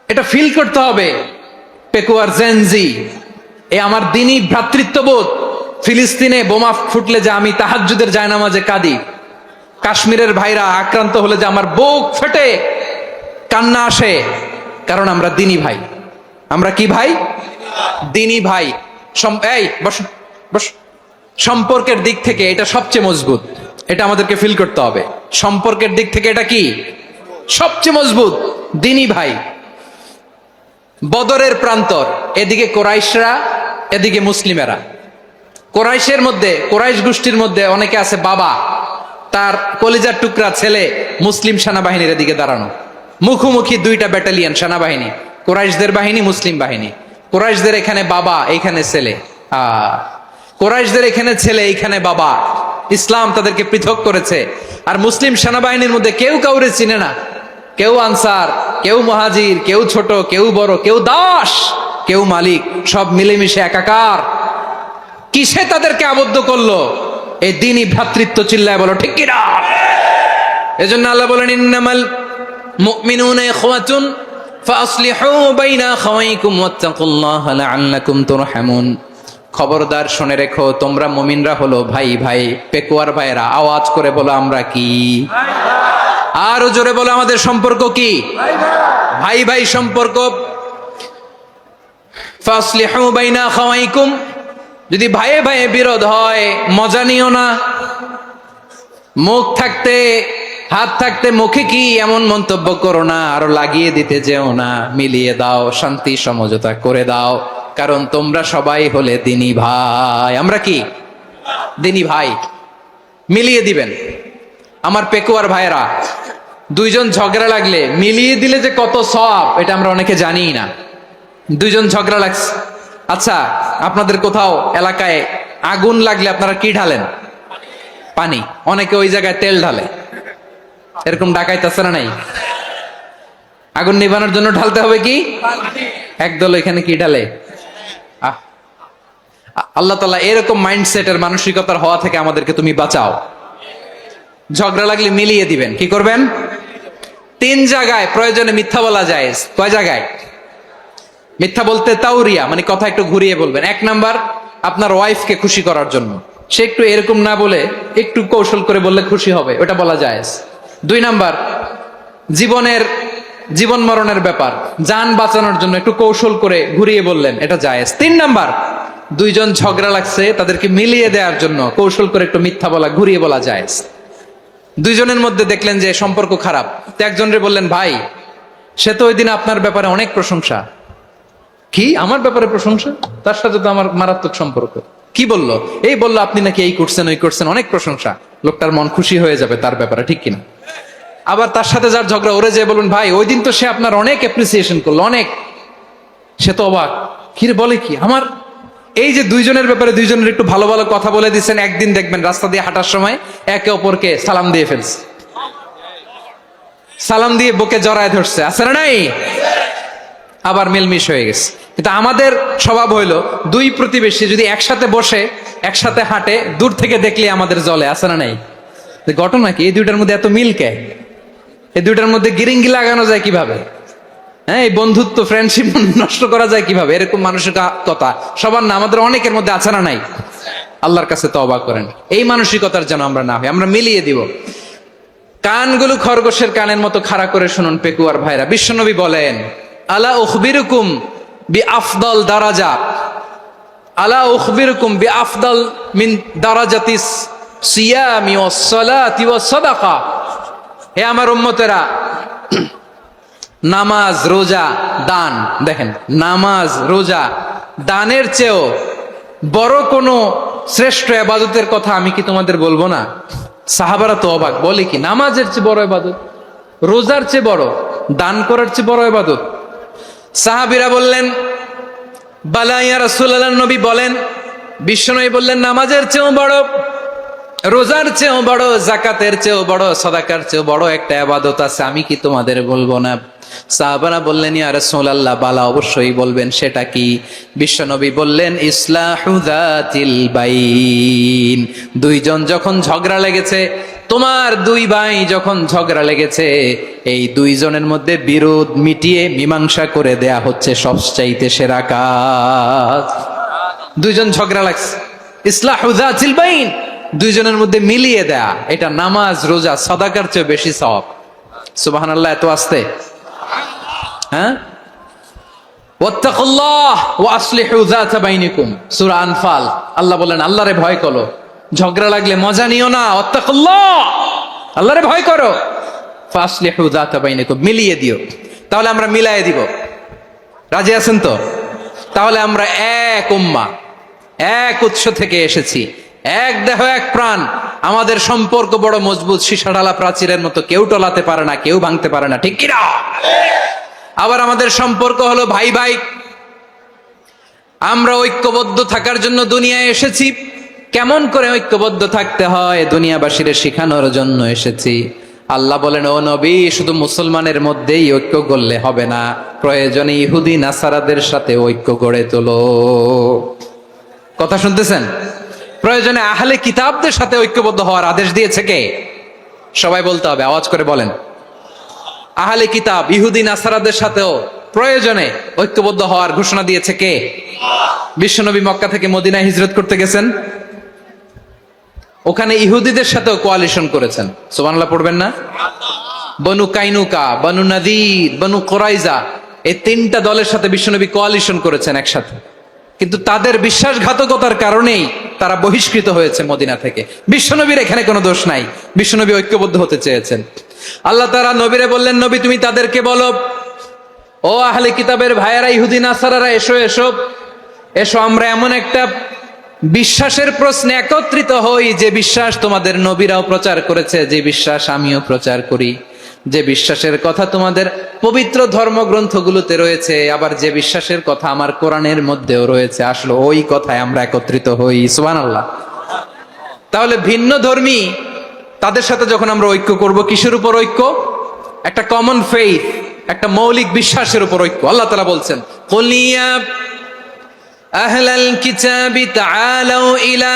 এটা ফিল করতে হবে। পেকুয়ার জেনজি, এ আমার দ্বীনি ভ্রাতৃত্ববোধ। ফিলিস্তিনে বোমা ফুটলে যে আমি তাহাজ্জুদের জায়নামাজে কাঁদি, কাশ্মীরের ভাইরা আক্রান্ত হলে যে আমার বুক ফেটে কান্না আসে, কারণ আমরা দ্বীনি ভাই। আমরা কি ভাই? দ্বীনি ভাই। এই বস বস। সম্পর্কের দিক থেকে এটা সবচেয়ে মজবুত, এটা আমাদেরকে ফিল করতে হবে। সম্পর্কের দিক থেকে এটা কি? সবচেয়ে মজবুত, দ্বীনি ভাই। বদরের প্রান্তর, এদিকে কোরাইশরা, এদিকে মুসলিমেরা। কোরাইশের মধ্যে, কোরাইশ গোষ্ঠীর মধ্যে অনেকে আছে বাবা, তার কলিজার টুকরা ছেলে মুসলিম সেনাবাহিনীর এদিকে দাঁড়ানো, মুখোমুখি দুইটা ব্যাটালিয়ন সেনাবাহিনী, কোরাইশদের বাহিনী, মুসলিম বাহিনী। কোরাইশদের এখানে বাবা, এইখানে ছেলে। কোরাইশদের এখানে ছেলে, এইখানে বাবা। ইসলাম তাদেরকে পৃথক করেছে। আর মুসলিম সেনাবাহিনীর মধ্যে কেউ কাউরে চিনে না, কেউ আনসার, কেউ মুহাজির, কেউ ছোট, কেউ বড়, কেউ দাস, কেউ মালিক, সব মিলেমিশে একাকার। কিসে তাদেরকে আবদ্ধ করলো? এই দ্বীনি ভ্রাতৃত্ব। চিল্লায় বলো ঠিক কিনা? এজন্য আল্লাহ বলেন, ইন্নামাল মুমিনুনা ইখওয়াতুন ফাসলিহু বাইনা আখাওয়াইকুম ওয়াত্তাকুল্লাহা লাআল্লাকুম তুরহামুন। খবরদার শুনে রেখো, তোমরা মুমিনরা হলো ভাই ভাই। পেকুয়ার ভাইরা আওয়াজ করে বলো, আমরা কি? আরো জোরে বলো, আমাদের সম্পর্ক কি? ভাই ভাই সম্পর্ক। ফাসলিহু বাইনা আখাওয়াইকুম, যদি ভাইয়ে ভাইয়ে বিরোধ হয় মজা নিও না। মুখ থাকতে, হাত থাকতে মুখে কি এমন মন্তব্য করো না, আরো লাগিয়ে দিতে যেও না। মিলিয়ে দাও, শান্তি সমঝোতা করে দাও, কারণ তোমরা সবাই হলে দ্বীনি ভাই। আমরা কি? দ্বীনি ভাই। মিলিয়ে দিবেন। আমার পেকুয়ার ভাইয়েরা, দুইজন ঝগড়া লাগলে মিলিয়ে দিলে যে কত সওয়াব, এটা আমরা অনেকে জানিই না। দুইজন ঝগড়া লাগছে, আচ্ছা আপনাদের কোথাও এলাকায় আগুন লাগলে আপনারা কি ঢালেন? পানি। অনেকে ওই জায়গায় তেল ঢালে। এরকম ডাকাইতে আছে না নাই? আগুন নিভানোর জন্য ঢালতে হবে কি? একদল এখানে কি ঢালে? আল্লাহ তাআলা এরকম মাইন্ডসেটের, মানসিকতার হওয়া থেকে আমাদেরকে তুমি বাঁচাও। ঝগড়া লাগলে মিলিয়ে দিবেন। কি করবেন? তিন জায়গায় প্রয়োজনে মিথ্যা বলা যায়। কয় জায়গায় মিথ্যা বলতে? তাওরিয়া, মানে কথা একটু ঘুরিয়ে বলবেন। এক নাম্বার, আপনার ওয়াইফকে খুশি করার জন্য, সে একটু এরকম না বলে একটু কৌশল করে বললে খুশি হবে, ওটা বলা যায়। দুই নাম্বার, জীবন মরণের ব্যাপার, জান বাঁচানোর জন্য একটু কৌশল করে ঘুরিয়ে বললেন, এটা জায়েজ। তিন নাম্বার, দুইজন ঝগড়া লাগছে, তাদেরকে মিলিয়ে দেওয়ার জন্য কৌশল করে একটু মিথ্যা বলা, ঘুরিয়ে বলা জায়েজ। দুইজনের মধ্যে দেখলেন যে সম্পর্ক খারাপ, তো একজনরে বললেন, ভাই সে তো ওই দিন আপনার ব্যাপারে অনেক প্রশংসা। কি আমার ব্যাপারে প্রশংসা? তার সাথে তো আমার মারাত্মক সম্পর্ক। কি বললো? এই বললো আপনি নাকি এই করছেন ওই করছেন, অনেক প্রশংসা। লোকটার মন খুশি হয়ে যাবে তার ব্যাপারে, ঠিক কিনা? আবার তার সাথে যার ঝগড়া, ওরে যে বলুন, ভাই ওই দিন তো সে আপনার অনেক অ্যাপ্রিসিয়েশন করলো, অনেক। সে তো অবাক, কি রে বলে কি আমার? এই যে দুইজনের ব্যাপারে দুইজনের একটু ভালো ভালো কথা বলে দিচ্ছেন, একদিন দেখবেন রাস্তা দিয়ে হাঁটার সময় একে অপরকে সালাম দিয়ে ফেলছে, সালাম দিয়ে বুকে জড়ায় ধরছে, আছে না নাই? আবার মিলমিশ হয়ে গেছে। কিন্তু আমাদের স্বভাব হইলো, দুই প্রতিবেশী যদি একসাথে বসে একসাথে হাঁটে, দূর থেকে দেখলে আমাদের জলে, আছে না নাই? ঘটনা কি? এই দুইটার মধ্যে এত মিল কে? এই দুইটার মধ্যে গিরিঙ্গি লাগানো যায় কিভাবে? হ্যাঁ, এই বন্ধুত্ব ফ্রেন্ডশিপ নষ্ট করা যায় কিভাবে? এরকম মানসিকতা সবার না, আমাদের অনেকের মধ্যে আছে না নাই? আল্লাহর কাছে তওবা করেন, এই মানসিকতার যেন আমরা না হই, আমরা মিলিয়ে দিব। কানগুলো খরগোশের কানের মতো খাড়া করে শুনুন পেকুয়ার ভাইরা। বিশ্বনবী বলেন, আলা উখবিরুকুম বিআফদাল দারাজা, আলা উখবিরুকুম বিআফদাল মিন দারাজাতিস সিয়ামি ওয়াস সালাতি ওয়াস সাদাকা। হে আমার উম্মতেরা, নামাজ, রোজা, দান, দেখেন নামাজ, রোজা, দানের চেয়েও বড় কোনো শ্রেষ্ঠ ইবাদতের কথা আমি কি তোমাদের বলবো না? সাহাবারা তো অবাক, বলে কি নামাজের চেয়ে বড় ইবাদত, রোজার চেয়ে বড়, দান করার চেয়ে বড় ইবাদত? সাহাবীরা বললেন, বালা ইয়া রাসূলুল্লাহ, নবী বলেন। বিশ্বনবী বললেন, নামাজের চেয়েও বড়, রোজার চেয়েও বড়, যাকাতের চেয়েও বড়, সাদাকার চেয়েও বড় একটা ইবাদত আছে, আমি কি তোমাদের বলবো না? সাহাবারা বললেন, ইয়া রাসূলুল্লাহ, বালা অবশ্যই বলবেন, সেটা কি? বিশ্বনবী বললেন, ইসলাহু যাতিল বাইন। দুইজন যখন ঝগড়া লেগেছে, তোমার দুই ভাই যখন ঝগড়া লেগেছে, এই দুইজনের মধ্যে বিরোধ মিটিয়ে মীমাংসা করে দেয়া হচ্ছে সবচাইতে সেরা কাজ। দুইজন ঝগড়া লাগছে, ইসলাহু যাতিল বাইন, দুইজনের মধ্যে মিলিয়ে দেয়া, এটা নামাজ, রোজা, সাদাকার চেয়ে বেশি সওয়াব। সুবহানাল্লাহ, এত আস্তে? হ্যাঁ, ওয়াত্তাকুল্লাহ ওয়া আসলিহু যাতা বাইনিকুম, সূরা আনফাল। আল্লাহ বলেন, আল্লাহরে ভয় করো, ঝগড়া লাগলে মজা নিও না, ওয়াত্তাকুল্লাহ, আল্লাহরে ভয় করো, ফাসলিহু যাতা বাইনিকুম, মিলিয়ে দিও। তাহলে আমরা মিলায়ে দিব, রাজি আছেন তো? তাহলে আমরা এক উম্মাহ, এক উৎস থেকে এসেছি, এক দেহ এক প্রাণ, আমাদের সম্পর্ক বড় মজবুত, সীসাঢালা প্রাচীরের মতো, কেউ টলাতে পারে না, কেউ ভাঙতে পারে না, ঠিক কিনা? আবার আমাদের সম্পর্ক হলো ভাই ভাই, আমরা ঐক্যবদ্ধ থাকার জন্য দুনিয়ায় এসেছি। কেমন করে ঐক্যবদ্ধ থাকতে হয় দুনিয়াবাসীর শেখানোর জন্য এসেছি। আল্লাহ বলেন, ও নবী, শুধু মুসলমানের মধ্যেই ঐক্য করলে হবে না, প্রয়োজনে ইহুদি নাসারাদের সাথে ঐক্য গড়ে তোলো। কথা শুনতেছেন? প্রয়োজনে আহলে কিতাবদের সাথে ঐক্যবদ্ধ হওয়ার আদেশ দিয়েছে কে? সবাই বলতে হবে, আওয়াজ করে বলেন। আহলে কিতাব ইহুদি নাসারাদের সাথেও প্রয়োজনে ঐক্যবদ্ধ হওয়ার ঘোষণা দিয়েছে কে? বিশ্বনবী মক্কা থেকে মদিনায় হিজরত করতে গেছেন, ওখানে ইহুদিদের সাথেও কোয়ালিশন করেছেন। সুবহানাল্লাহ পড়বেন না? বনু কাইনুকা, বনু নাদির, বনু কুরাইজা, এই তিনটা দলের সাথে বিশ্বনবী কোয়ালিশন করেছেন একসাথে। কিন্তু তাদের বিশ্বাসঘাতকতার কারণেই তারা বহিষ্কৃত হয়েছে মদিনা থেকে। বিশ্বনবীর এখানে কোনো দোষ নাই, বিশ্বনবী ঐক্যবদ্ধ হতে চেয়েছেন। আল্লাহ তাআলা নবীরে বললেন, নবী তুমি তাদেরকে বলো, ও আহলে কিতাবের ভাইয়েরা, ইহুদি নাসারারা, এসো এসো এসো, আমরা এমন একটা বিশ্বাসের প্রশ্নে একত্রিত হই, যে বিশ্বাস তোমাদের নবীরাও প্রচার করেছে, যে বিশ্বাস আমিও প্রচার করি, যে বিশ্বাসের কথা তোমাদের পবিত্র ধর্মগ্রন্থগুলোতে রয়েছে, আবার যে বিশ্বাসের কথা আমার কোরআনের মধ্যেও রয়েছে, আসলে ওই কথায় আমরা একত্রিত হই। সুবহানাল্লাহ। তাহলে ভিন্ন ধর্মী তাদের সাথে যখন আমরা ঐক্য করব, কিসের উপর ঐক্য? একটা কমন ফেইথ, একটা মৌলিক বিশ্বাসের উপর ঐক্য। আল্লাহ তাআলা বলছেন, কুল ইয়া আহলাল কিতাবি তাআলাউ ইলা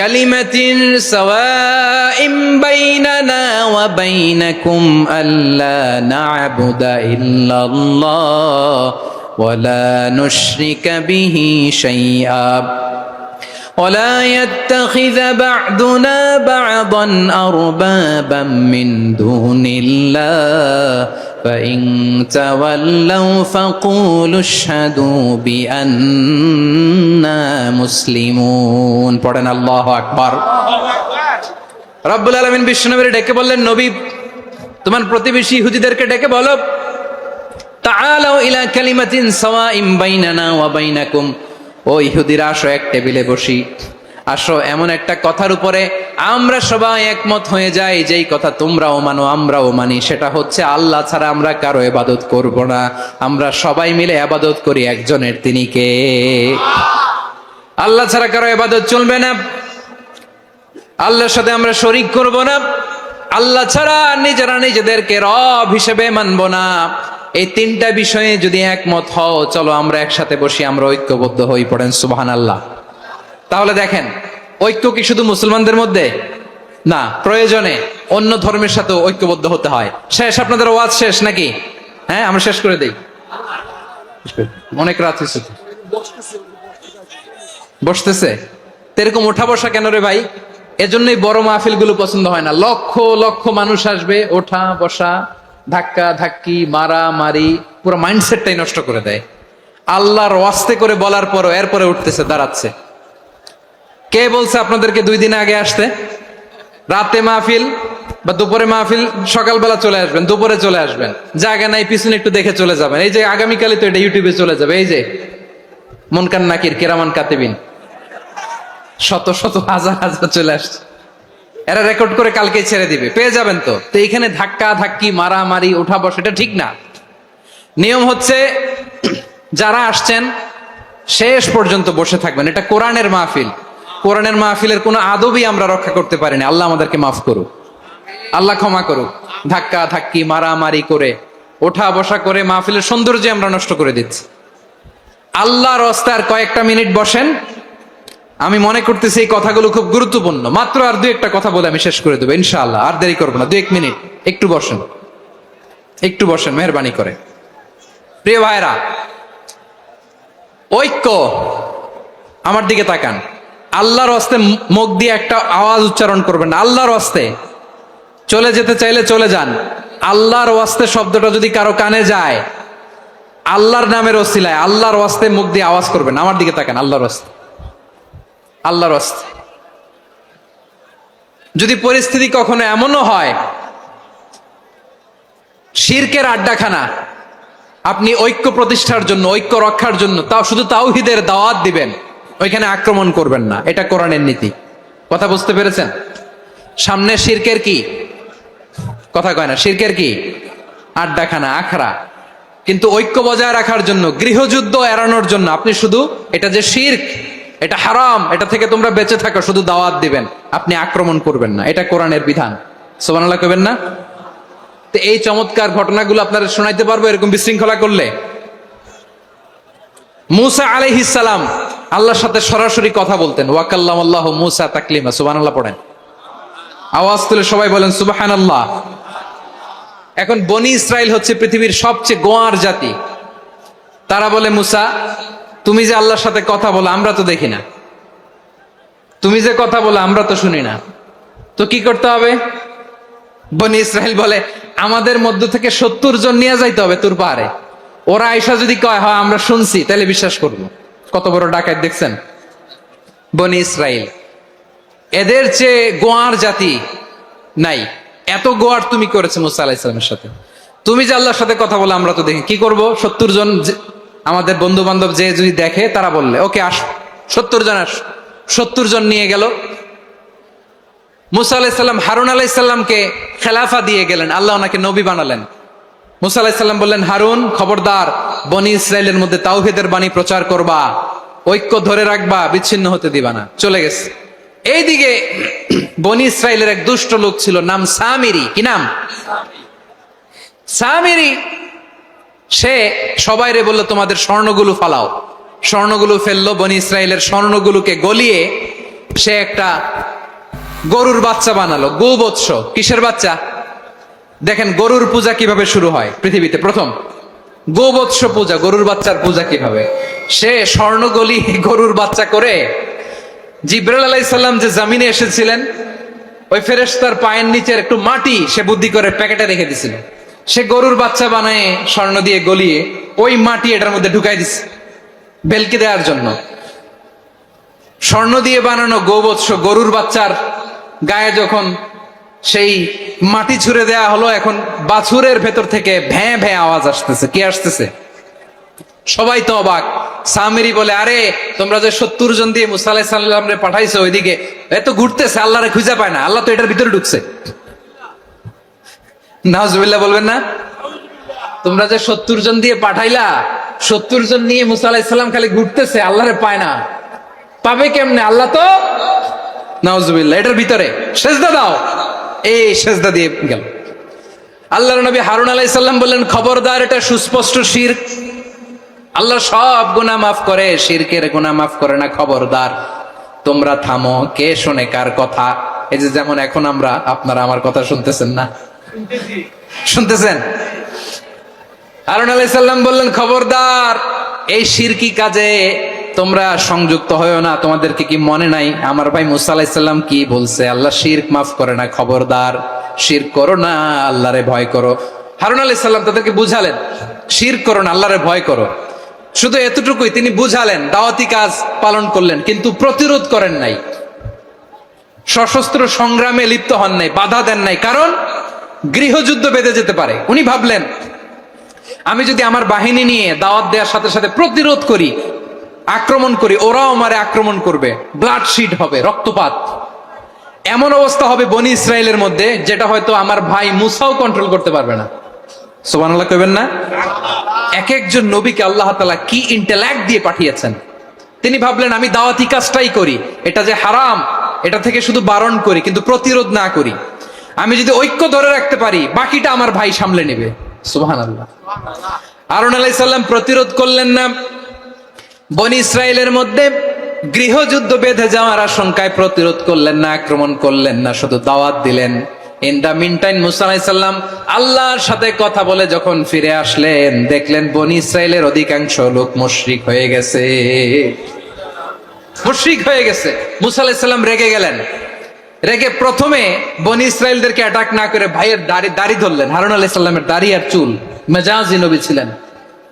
কালিমাতিন সাওয়াইম বাইনানা ওয়া বাইনাকুম আল্লা না'বুদা ইল্লাল্লাহ ওয়া লা নুশরিকা বিহি শাইআ ولا يتخذ بعضنا بعضا أربابا من دون الله فإن تولوا فقولوا اشهدوا بأننا مسلمون. পড়েন আল্লাহু আকবার। রব্বুল আলামিন বিশ্বনবীর ডেকে বললেন, নবী তোমার প্রতিবেশী ইহুদিদেরকে ডেকে বলো, তাআলাউ ইলা কালিমাতিন সাওয়াইম বাইনানা ওয়া বাইনাকুম, ও ইহুদিরা আসো এক টেবিলে বসি, আসো এমন একটা কথার উপরে আমরা সবাই একমত হয়ে যাই, যেই কথা তোমরাও মানো আমরাও মানি, সেটা হচ্ছে আল্লাহ ছাড়া আমরা কারো ইবাদত করব না, আমরা সবাই মিলে ইবাদত করি একজনের, তিনি কে? আল্লাহ ছাড়া কারো ইবাদত চলবে না, আল্লাহর সাথে আমরা শরীক করব না, আল্লাহ ছাড়া নিজেরা নিজেদেরকে রব হিসেবে মানব না। এই তিনটা বিষয়ে যদি একমত হও, চলো আমরা একসাথে বসি, আমরা ঐক্যবদ্ধ হই, পড়েন সুবহানাল্লাহ। তাহলে দেখেন, ঐক্য কি শুধু মুসলমানদের মধ্যে না, প্রয়োজনে অন্য ধর্মের সাথে ঐক্যবদ্ধ হতে হয়। শেষ, আপনাদের ওয়াজ শেষ নাকি? হ্যাঁ, আমরা শেষ করে দেই, অনেক রাত হয়েছে। বসতেছে তো এরকম ওঠা বসা কেন রে ভাই? এজন্যই বড় মাহফিল গুলো পছন্দ হয় না। লক্ষ লক্ষ মানুষ আসবে, ওঠা বসা, ধাক্কা ধাক্কি, মারা মারি, পুরো মাইন্ডসেটটাই নষ্ট করে দেয়। আল্লাহর ওয়াস্তে করে বলার পরও এরপরে উঠতেছে, দাঁড়াচ্ছে। কে বলছে আপনাদেরকে 2 দিন আগে আসতে? রাতে মাহফিল বা দুপুরে মাহফিল, সকালবেলা চলে আসবেন, দুপুরে চলে আসবেন, জায়গা নাই পিছনে একটু দেখে চলে যাবেন। এই যে আগামীকালই তো এটা ইউটিউবে চলে যাবে, এই যে মুনকার নাকির কিরামান কাতিবিন, শত শত হাজার হাজার চলে আসছে, এরা রেকর্ড করে কালকেই ছেড়ে দিবে, পেয়ে যাবেন। তো এইখানে ধাক্কা ধাক্কি, মারামারি, ওঠা বসা, এটা ঠিক না। নিয়ম হচ্ছে যারা আসছেন শেষ পর্যন্ত বসে থাকবেন। এটা কোরআনের মাহফিল, কোরআনের মাহফিলের কোনো আদবই আমরা রক্ষা করতে পারিনি। আল্লাহ আমাদেরকে মাফ করুক, আল্লাহ ক্ষমা করুক। ধাক্কা ধাক্কি, মারামারি করে, ওঠা বসা করে মাহফিলের সৌন্দর্য আমরা নষ্ট করে দিচ্ছি। আল্লাহর রাস্তায় আর কয়েকটা মিনিট বসেন। আমি মনে করতেছি এই কথাগুলো খুব গুরুত্বপূর্ণ। মাত্র আর 2-1টা কথা বলে আমি শেষ করে দেবো ইনশাআল্লাহ, আর দেরি করবো না। 2-1 মিনিট একটু বসেন, একটু বসেন মেহরবানি করে। প্রিয় ভাইরা, ঐক্য, আমার দিকে তাকান। আল্লাহর হস্তে মুখ দিয়ে একটা আওয়াজ উচ্চারণ করবেন না, আল্লাহর হস্তে। চলে যেতে চাইলে চলে যান। আল্লাহর ওয়াস্তে শব্দটা যদি কারো কানে যায়, আল্লাহর নামের ওসিলায় আল্লাহর ওয়াস্তে মুখ দিয়ে আওয়াজ করবেন। আমার দিকে তাকান, আল্লাহর ওয়াস্তে, আল্লাহর ওয়াস্তে। যদি পরিস্থিতি কখনো এমনও হয় শিরকের আড্ডাখানা, আপনি ঐক্য প্রতিষ্ঠার জন্য, ঐক্য রক্ষার জন্য তাও শুধু তাওহীদের দাওয়াত দিবেন, ওইখানে আক্রমণ করবেন না। এটা কোরআনের নীতি। কথা বুঝতে পেরেছেন? সামনে শিরকের কি কথা কয় না, শিরকের কি আড্ডাখানা, আখড়া। কিন্তু ঐক্য বজায় রাখার জন্য, গৃহযুদ্ধ এড়ানোর জন্য আপনি শুধু এটা যে শিরক, এটা হারাম, এটা থেকে তোমরা বেঁচে থাকো, শুধু দাওয়াত দিবেন, আপনি আক্রমণ করবেন না। এটা কোরআনের বিধান। সুবহানাল্লাহ কইবেন না? তো এই চমৎকার ঘটনাগুলো আপনারা শোনাইতে পারবো এরকম বিশৃঙ্খলা করলে। মুসা আলাইহিস সালাম আল্লাহর সাথে সরাসরি কথা বলতেন। ওয়াকাল্লামাল্লাহু মুসা তাকলিমা। সুবহানাল্লাহ পড়েন, আওয়াজ তুলে সবাই বলেন সুবহানাল্লাহ। এখন বনি ইসরাইল হচ্ছে পৃথিবীর সবচেয়ে গোয়ার জাতি। তারা বলে, মুসা তুমি যে আল্লাহর সাথে কথা বলো আমরা তো দেখি না, তুমি যে কথা বলো আমরা তো শুনি না, তো কি করতে হবে? বনি ইসরাইল বলে, আমাদের মধ্য থেকে 70 জন নিয়ে যাইতে হবে তুর পাহাড়ে। ওরা আয়সা যদি কয় হয় আমরা শুনছি, তাহলে বিশ্বাস করব। কত বড় ডাকাত দেখছেন বনি ইসরাইল। এদের চেয়ে গোয়ার জাতি নাই। এত গোয়ার তুমি করেছে মুসা আলাইহিস সালামের সাথে। তুমি যে আল্লাহর সাথে কথা বলে আমরা তো দেখি, কি করব? 70 জন আমাদের বন্ধু বান্ধব যে যদি দেখে, তারা বললে ওকে আস, 70 জন আস। 70 জন নিয়ে গেল। মুসা আলাইহিস সালাম হারুন আলাইহিস সালামকে খেলাফা দিয়ে গেলেন, আল্লাহ ওনাকে নবী বানালেন। মুসা আলাইহিস সালাম বললেন, হারুন খবরদার, বনি ইসরাইলের মধ্যে তাওহীদের বাণী প্রচার করবা, ঐক্য ধরে রাখবা, বিচ্ছিন্ন হতে দিবা না। চলে গেছে। এইদিকে বনি ইসরাইলের এক দুষ্ট লোক ছিল, নাম সামিরি। কি নাম? সামিরি। সে সবাইরে বলল, তোমাদের স্বর্ণগুলো ফালাও। স্বর্ণগুলো ফেললো। বনি ইসরাইলের স্বর্ণগুলোকে গলিয়ে সে একটা গরুর বাচ্চা বানালো। গোবৎস। কিসের বাচ্চা? দেখেন গরুর পূজা কিভাবে শুরু হয় পৃথিবীতে প্রথম। গোবৎস পূজা, গরুর বাচ্চার পূজা কিভাবে। সে স্বর্ণ গলি গরুর বাচ্চা করে, জিবরাইল আলাইহিস সালাম যে জমিনে এসেছিলেন, ওই ফেরেশতার পায়ের নিচের একটু মাটি সে বুদ্ধি করে প্যাকেটে রেখে দিছিল। সে গরুর বাচ্চা বানায় স্বর্ণ দিয়ে গলিয়ে ওই মাটি এটার মধ্যে ঢুকাই দিছে বেলকি দেওয়ার জন্য। স্বর্ণ দিয়ে বানানো গোবৎস গরুর বাচ্চার গায়ে যখন সেই মাটি ছুঁড়ে দেয়া হলো, এখন বাছুরের ভেতর থেকে ভ্যাঁ ভ্যাঁ আওয়াজ আসতেছে। কি আসতেছে? সবাই তো অবাক। সামিরি বলে, আরে তোমরা যে 70 জন দিয়ে মুসা আলাইহিস সালাম রে পাঠাইছো ওইদিকে, এত ঘুরতেছে, আল্লাহরে খুঁজে পায় না, আল্লাহ তো এটার ভিতরে ঢুকছে। নাউজুবিল্লাহ বলবেন না? তোমরা যে 70 জন দিয়ে পাঠাইলা, 70 জন নিয়ে মুসা আলাইহিস সালাম খালি ঘুরতেছে, আল্লাহরে পায় না। পাবে কেমনে? আল্লাহ তো, নাউজুবিল্লাহ, এটার ভিতরে সেজদা দাও। এই সেজদা দিয়ে গেল। আল্লাহর নবী হারুন আলাইহিস সালাম বললেন, খবরদার, এটা সুস্পষ্ট শিরক। আল্লাহ সব গুনাহ মাফ করে, শিরকের গুনাহ মাফ করে না, খবরদার তোমরা থামো। কে শোনে কার কথা? এই যে যেমন এখন আপনারা আমার কথা শুনতেছেন না? শুনতেছেন? হারুন আলাইহিস সালাম বললেন, খবরদার, এই শিরকি কাজে তোমরা সংযুক্ত হয়েও না। তোমাদেরকে কি মনে নাই আমার ভাই মুসা আলাইহিস সালাম কি বলছে? আল্লাহ শিরক মাফ করে না, খবরদার শিরক করো না, আল্লাহরে ভয় করো। হারুন আলাইহিস সালাম তাদেরকে বুঝালেন, শিরক করো না, আল্লাহরে ভয় করো। শুধু এতটুকুই তিনি বুঝালেন, দাওয়াতি কাজ পালন করলেন, কিন্তু প্রতিরোধ করেন নাই, সশস্ত্র সংগ্রামে লিপ্ত হন নাই, বাধা দেন নাই, কারণ গৃহযুদ্ধ বেঁধে যেতে পারে। উনি ভাবলেন, আমি যদি আমার বাহিনী নিয়ে দাওয়াত দেওয়ার সাথে সাথে প্রতিরোধ করি, আক্রমণ করি, ওরাও আমারে আক্রমণ করবে, ব্লাডশিড হবে, রক্তপাত, এমন অবস্থা হবে বনি ইসরায়েলের মধ্যে যেটা হয়তো আমার ভাই মুসাও কন্ট্রোল করতে পারবে না। সুবহানাল্লাহ কইবেন না? এক একজন নবীকে আল্লাহ তাআলা কি ইন্টেলেক্ট দিয়ে পাঠিয়েছেন। তিনি ভাবলেন, আমি দাওয়াতি কাজটাই করি, এটা যে হারাম এটা থেকে শুধু বারণ করি, কিন্তু প্রতিরোধ না করি। আমি যদি ঐক্য ধরে রাখতে পারি, বাকিটা আমার ভাই সামলে নেবে। সুবহানাল্লাহ। হারুন আলাইহিস সালাম প্রতিরোধ করলেন না, বনি ইসরায়েলের মধ্যে গৃহযুদ্ধ বেঁধে যাওয়ার আশঙ্কায় প্রতিরোধ করলেন না, আক্রমণ করলেন না, শুধু দাওয়াত দিলেন। ইন দা মিন টাইম মুসা আলাইহিস সালাম আল্লাহর সাথে কথা বলে যখন ফিরে আসলেন, দেখলেন বনি ইসরায়েলের অধিকাংশ লোক মুশরিক হয়ে গেছে, মুশরিক হয়ে গেছে। মুসা আলাইহিস সালাম রেগে গেলেন। রেগে প্রথমে বনি ইসরায়েলদেরকে অ্যাটাক না করে ভাইয়ের দাড়ি ধরলেন। হারুন আলাইহিস সালামের দাড়ি আর চুল, মেজাজি নবী ছিলেন।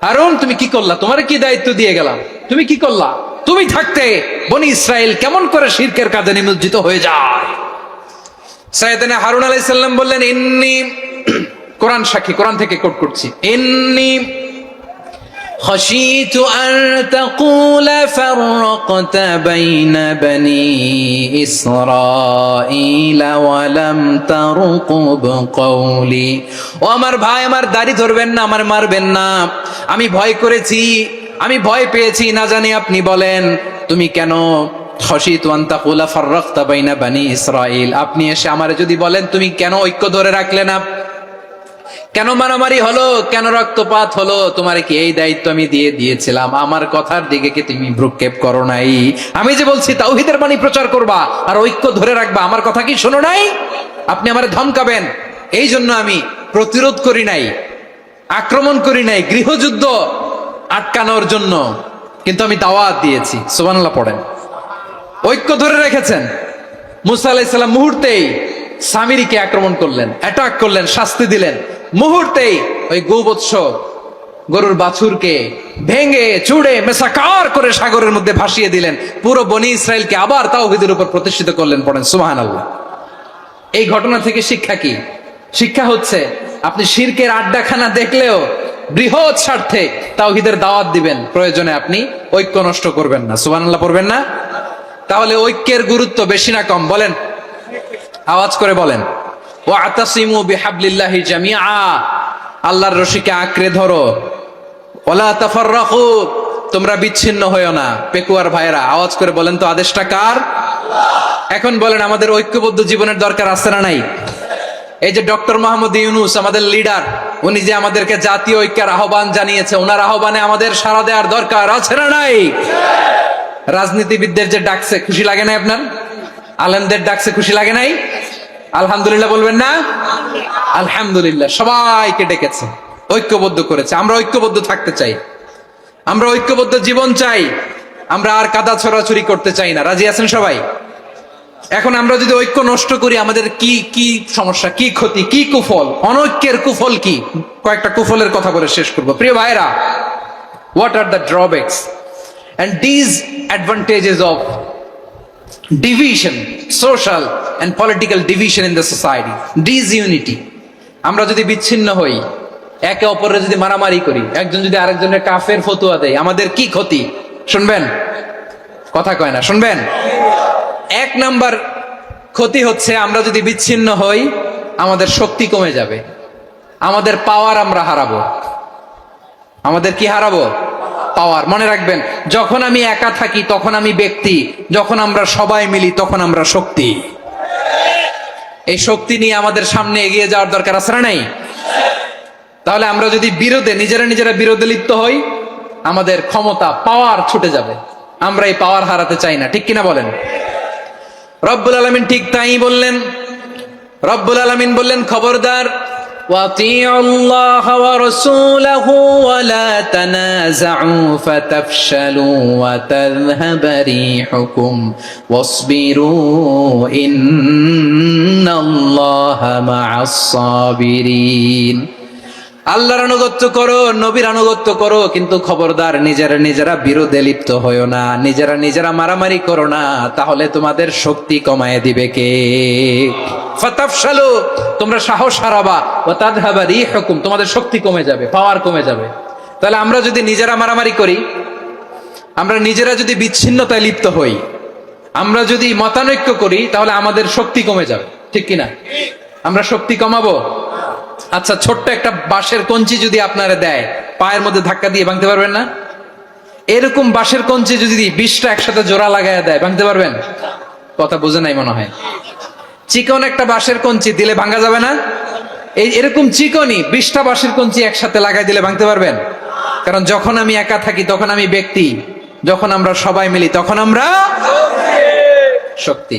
হারুন, তুমি কি করলা? তোমার কি দায়িত্ব দিয়ে গেলাম, তুমি কি করলা? তুমি থাকতে বনি ইসরায়েল কেমন করে শিরকের কাজে নিমজ্জিত হয়ে যায়? সাইয়েদনা হারুন আলাইহিস সালাম বললেন, ইন্নী, কোরআন সাক্ষী, কোরআন থেকে কোট করছি, ইন্নী خشيت أن تقول فرقت بين بني إسرائيل ولم ترقب قولي। ও আমার ভাই, আমার দাড়ি ধরবেন না, আমার মারবেন না। আমি ভয় করেছি, আমি ভয় পেয়েছি, না জানি আপনি বলেন তুমি কেন খশিতু আন তাকুলা ফাররাকতা বাইনা বানি ইসরাইল, আপনি এসে আমারে যদি বলেন তুমি কেন ঐক্য ধরে রাখলে না, কেন মারামারি হলো, কেন রক্তপাত হলো, তোমার কি এই দায়িত্ব আমি দিয়েছিলাম? আমার কথার দিকে কি তুমি ভ্রুক্ষেপ করো নাই? আমি যে বলছি তাওহীদের বাণী প্রচার করবা আর ঐক্য ধরে রাখবা, আমার কথা কি শোনো নাই? আপনি আমারে ধমকাবেন, এই জন্য আমি প্রতিরোধ করি নাই, আক্রমণ করি নাই, গৃহযুদ্ধ আটকানোর জন্য, কিন্তু আমি দাওয়াত দিয়েছি। সুবহানাল্লাহ পড়েন। ঐক্য ধরে রেখেছেন। মুসা আলাইহিস সালাম মুহূর্তেই সামিরীকে আক্রমণ করলেন, অ্যাটাক করলেন, শাস্তি দিলেন। মুহূর্তেই ওই গোবৎস গরুর বাছুরকে ভেঙে চুড়ে মেসাকার করে সাগরের মধ্যে ভাসিয়ে দিলেন। পুরো বনি ইসরায়েলকে আবার তাওহীদের উপর প্রতিষ্ঠিত করলেন। পড়েন সুবহানাল্লাহ। এই ঘটনা থেকে শিক্ষা কি? শিক্ষা হচ্ছে, আপনি শিরকের আড্ডাখানা দেখলেও বৃহৎ স্বার্থে তাওহীদের দাওয়াত দিবেন, প্রয়োজনে আপনি ঐক্য নষ্ট করবেন না। সুবহানাল্লাহ পড়বেন না? তাহলে ঐক্যের গুরুত্ব বেশি না কম? বলেন, আওয়াজ করে বলেন। ওয়াতাসিমু বিহাবলিল্লাহি জামিআ, আল্লাহর রশিকে আঁকড়ে ধরো। ওয়ালা তাফাররাকু, তোমরা বিচ্ছিন্ন হয়ো না। পেকুয়ার ভাইরা আওয়াজ করে বলেন তো, আদেশটা কার? এখন বলেন, আমাদের ঐক্যবদ্ধ জীবনের দরকার আছে না নাই? এই যে ডক্টর মোহাম্মদ ইউনূস আমাদের লিডার, উনি যে আমাদেরকে জাতীয় ঐক্যের আহ্বান জানিয়েছে, ওনার আহ্বানে আমাদের সাড়া দেওয়ার দরকার আছে না নাই? রাজনীতিবিদদের যে ডাকছে, খুশি লাগে নাই আপনার? আলেমদের ডাকছে, খুশি লাগে নাই? আলহামদুলিল্লাহ বলবেন না? আলহামদুলিল্লাহ। সবাইকে ডেকেছে, ঐক্যবদ্ধ করেছে। আমরা ঐক্যবদ্ধ থাকতে চাই, আমরা ঐক্যবদ্ধ জীবন চাই, আমরা আর কাদা ছড়াছড়ি করতে চাই না। রাজি আছেন সবাই? এখন আমরা যদি ঐক্য নষ্ট করি, আমাদের কি কি সমস্যা, কি ক্ষতি, কি কুফল? অনৈক্যের কুফল কি? কয়েকটা কুফলের কথা বলে শেষ করব। প্রিয় ভাইরা, what are the drawbacks and disadvantages of division, social and political division in the society, disunity. আমরা যদি বিচ্ছিন্ন হই, একে অপরের যদি মারামারি করি, একজন যদি আরেকজনের কাফের ফতুয়া দেয়, আমাদের কি ক্ষতি? শুনবেন? কথা কয় না, শুনবেন? এক নাম্বার ক্ষতি হচ্ছে, আমরা যদি বিচ্ছিন্ন হই আমাদের শক্তি কমে যাবে, আমাদের পাওয়ার আমরা হারাবো। আমাদের কি হারাবো? পাওয়ার। মনে রাখবেন, যখন আমি একা থাকি তখন আমি ব্যক্তি, যখন আমরা সবাই মিলি তখন আমরা শক্তি। এই শক্তি নিয়ে আমাদের সামনে এগিয়ে যাওয়ার দরকার আছে না নাই? তাহলে আমরা যদি নিজেরা বিরোধে লিপ্ত হই, আমাদের ক্ষমতা, পাওয়ার ছুটে যাবে। আমরা এই পাওয়ার হারাতে চাই না, ঠিক কিনা বলেন? রব্বুল আলামিন ঠিক তাই বললেন। রব্বুল আলামিন বললেন, খবরদার, ওয়াতিউ আল্লাহ ওয়া রাসূলাহু ওয়া লা তানাযাউ ফাতাফশালু ওয়া তাযহাবা রিহুকুম ওয়াসবিরু ইন্নাল্লাহা মা'আস সাবিরিন। আল্লাহর আনুগত্য করো, নবীর আনুগত্য করো, কিন্তু খবরদার নিজেরা বিরোধে লিপ্ত হয়ো না, নিজেরা মারামারি করো না, তাহলে তোমাদের শক্তি কমায় দিবে কে? ফাতাফশালু, তোমরা সাহস হারাবা, ওয়া তাযহাবা রিহুকুম, তোমাদের শক্তি কমে যাবে, পাওয়ার কমে যাবে। তাহলে আমরা যদি নিজেরা মারামারি করি, আমরা নিজেরা যদি বিচ্ছিন্নতায় লিপ্ত হই, আমরা যদি মতানৈক্য করি, তাহলে আমাদের শক্তি কমে যাবে, ঠিক কিনা? আমরা শক্তি কমাবো। আচ্ছা, ছোট্ট একটা বাঁশের কঞ্চি যদি আপনারা দেয়, পায়ের মধ্যে ধাক্কা দিয়ে ভাঙতে পারবেন না? এরকম বাঁশের কঞ্চি যদি 20টা একসাথে জোড়া লাগায় দেয়, ভাঙতে পারবেন? কথা বুঝে নাই মনে হয়। চিকন একটা বাঁশের কঞ্চি দিলে ভাঙা যাবে না? এরকম চিকনই 20টা বাঁশের কঞ্চি একসাথে লাগাই দিলে ভাঙতে পারবেন? কারণ যখন আমি একা থাকি তখন আমি ব্যক্তি, যখন আমরা সবাই মিলি তখন আমরা শক্তি।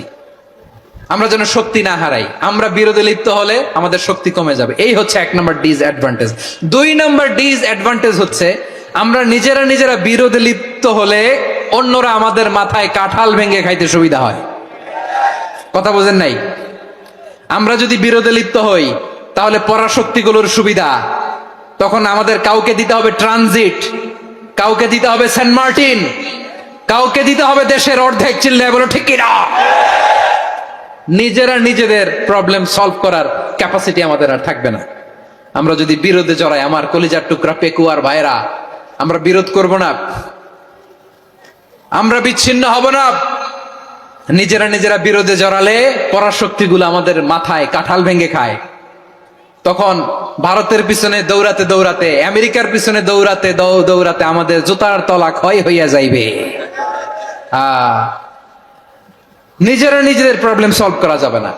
আমরা যেন শক্তি না হারাই। আমরা বিরোধে লিপ্ত হলে আমাদের শক্তি কমে যাবে। এই হচ্ছে 1 নম্বর ডিসঅ্যাডভান্টেজ। 2 নম্বর ডিসঅ্যাডভান্টেজ হচ্ছে, আমরা নিজেরা বিরোধে লিপ্ত হলে অন্যরা আমাদের মাথায় কাঁঠাল ভেঙে খাইতে সুবিধা হয়। কথা বোঝেন নাই? আমরা যদি বিরোধে লিপ্ত হই তাহলে পরাশক্তিগুলোর সুবিধা, তখন আমাদের কাউকে দিতে হবে ট্রানজিট, কাউকে দিতে হবে সেন্ট মার্টিন, কাউকে দিতে হবে দেশের অর্ধেক। চিল্লায় বলো ঠিক কিনা? নিজেদের প্রবলেম সলভ করার ক্যাপাসিটি আমাদের আর থাকবে না। আমরা যদি বিরোধে জড়াই, আমার কলিজার টুকরা পেকুয়ার ভাইরা, আমরা বিরোধ করব না, আমরা বিচ্ছিন্ন হব না। নিজেরা বিরোধে জড়ালে পরাশক্তিগুলো আমাদের মাথায় কাঁঠাল ভেঙে খায়। তখন ভারতের পিছনে দৌড়াতে, আমেরিকার পিছনে দৌড়াতে আমাদের জুতার তলা ক্ষয় হইয়া যাইবে। নিজেদের প্রবলেম সলভ করা যাবে না।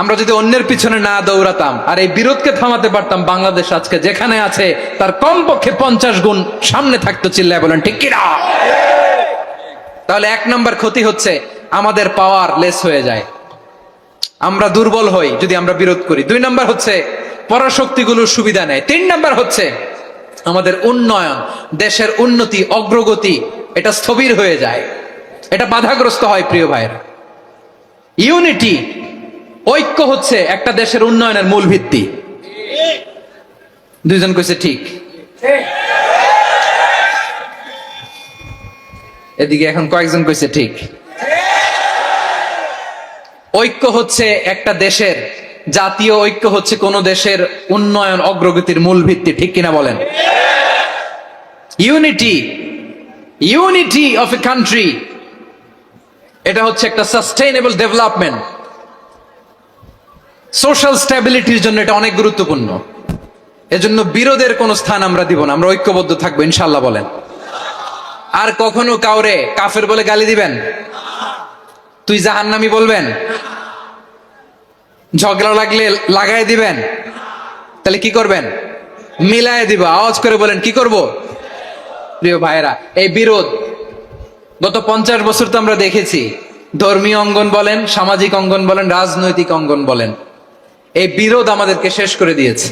আমরা যদি অন্যের পিছনে না দৌড়াতাম আর এই বিরোধকে থামাতে পারতাম, বাংলাদেশ আজকে যেখানে আছে তার কমপক্ষে 50 গুণ সামনে থাকতো। চিল্লায় বলেন ঠিক কিনা? তাহলে 1 নম্বর ক্ষতি হচ্ছে, আমাদের পাওয়ার লেস হয়ে যায়, আমরা দুর্বল হই যদি আমরা বিরোধ করি। 2 নম্বর হচ্ছে, পরাশক্তিগুলোর সুবিধা নেয়। 3 নম্বর হচ্ছে, আমাদের উন্নয়ন, দেশের উন্নতি, অগ্রগতি, এটা স্থবির হয়ে যায়, এটা বাধাগ্রস্ত হয়। প্রিয় ভাইয়েরা, ইউনিটি, ঐক্য হচ্ছে একটা দেশের উন্নয়নের মূল ভিত্তি। 2 জন কইছে ঠিক। এদিকে এখন কয়েকজন কইছে ঠিক। ঐক্য হচ্ছে একটা দেশের, জাতীয় ঐক্য হচ্ছে কোন দেশের উন্নয়ন, অগ্রগতির মূল ভিত্তি, ঠিক কিনা বলেন? ইউনিটি অফ এ কান্ট্রি, এটা হচ্ছে একটা সাস্টেইনেবল ডেভেলপমেন্ট, সোশ্যাল স্ট্যাবিলিটির জন্য এটা অনেক গুরুত্বপূর্ণ। এজন্য বিরোধের কোন স্থান আমরা দিব না, আমরা ঐক্যবদ্ধ থাকবো ইনশাআল্লাহ বলেন। আর কখনো কাউরে কাফের বলে গালি দিবেন? তুই জাহান্নামী বলবেন? ঝগড়া লাগলে লাগাই দিবেন? তাহলে কি করবেন? মিলায় দিব। আওয়াজ করে বলেন, কি করব? প্রিয় ভাইরা, এই বিরোধ গত 50 বছর তো আমরা দেখেছি, ধর্মীয় অঙ্গন বলেন, সামাজিক অঙ্গন বলেন, রাজনৈতিক অঙ্গন বলেন, এই বিরোধ আমাদেরকে শেষ করে দিয়েছে।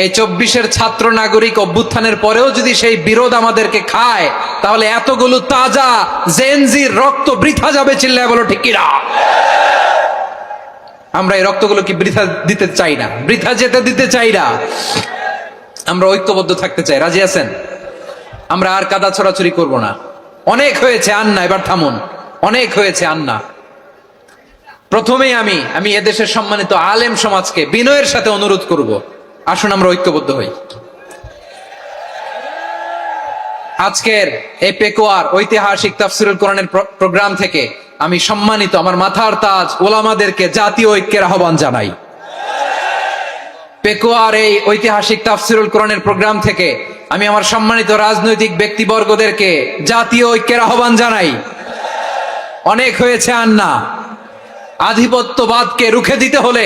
এই 24-এর ছাত্র নাগরিক অভ্যুত্থানের পরেও যদি সেই বিরোধ আমাদেরকে খায়, তাহলে এতগুলো তাজা জেনজির রক্ত বৃথা যাবে। চিল্লায় বলো ঠিক কিনা? আমরা এই রক্তগুলো কি বৃথা দিতে চাই না, বৃথা যেতে দিতে চাই না। আমরা ঐক্যবদ্ধ থাকতে চাই। রাজি আছেন? আমরা আর কাদা ছড়াছড়ি করব না, অনেক হয়েছে আন্না, এবার থামুন, অনেক হয়েছে আন্না। প্রথমেই আমি এদেশের সম্মানিত আলেম সমাজকে বিনয়ের সাথে অনুরোধ করব, আসুন আমরা ঐক্যবদ্ধ হই। আজকের এই পেকুয়ার ঐতিহাসিক তাফসীরুল কোরআনের প্রোগ্রাম থেকে আমি সম্মানিত আমার মাথার তাজ ওলামাদেরকে জাতীয় ঐক্যের আহ্বান জানাই। পেকুয়ার এই ঐতিহাসিক তাফসীরুল কোরআনের প্রোগ্রাম থেকে আমি আমার সম্মানিত রাজনৈতিক ব্যক্তিবর্গদেরকে জাতীয় ঐক্যের আহ্বান জানাই। অনেক হয়েছে আন্না। আধিপত্যবাদকে রুখে দিতে হলে,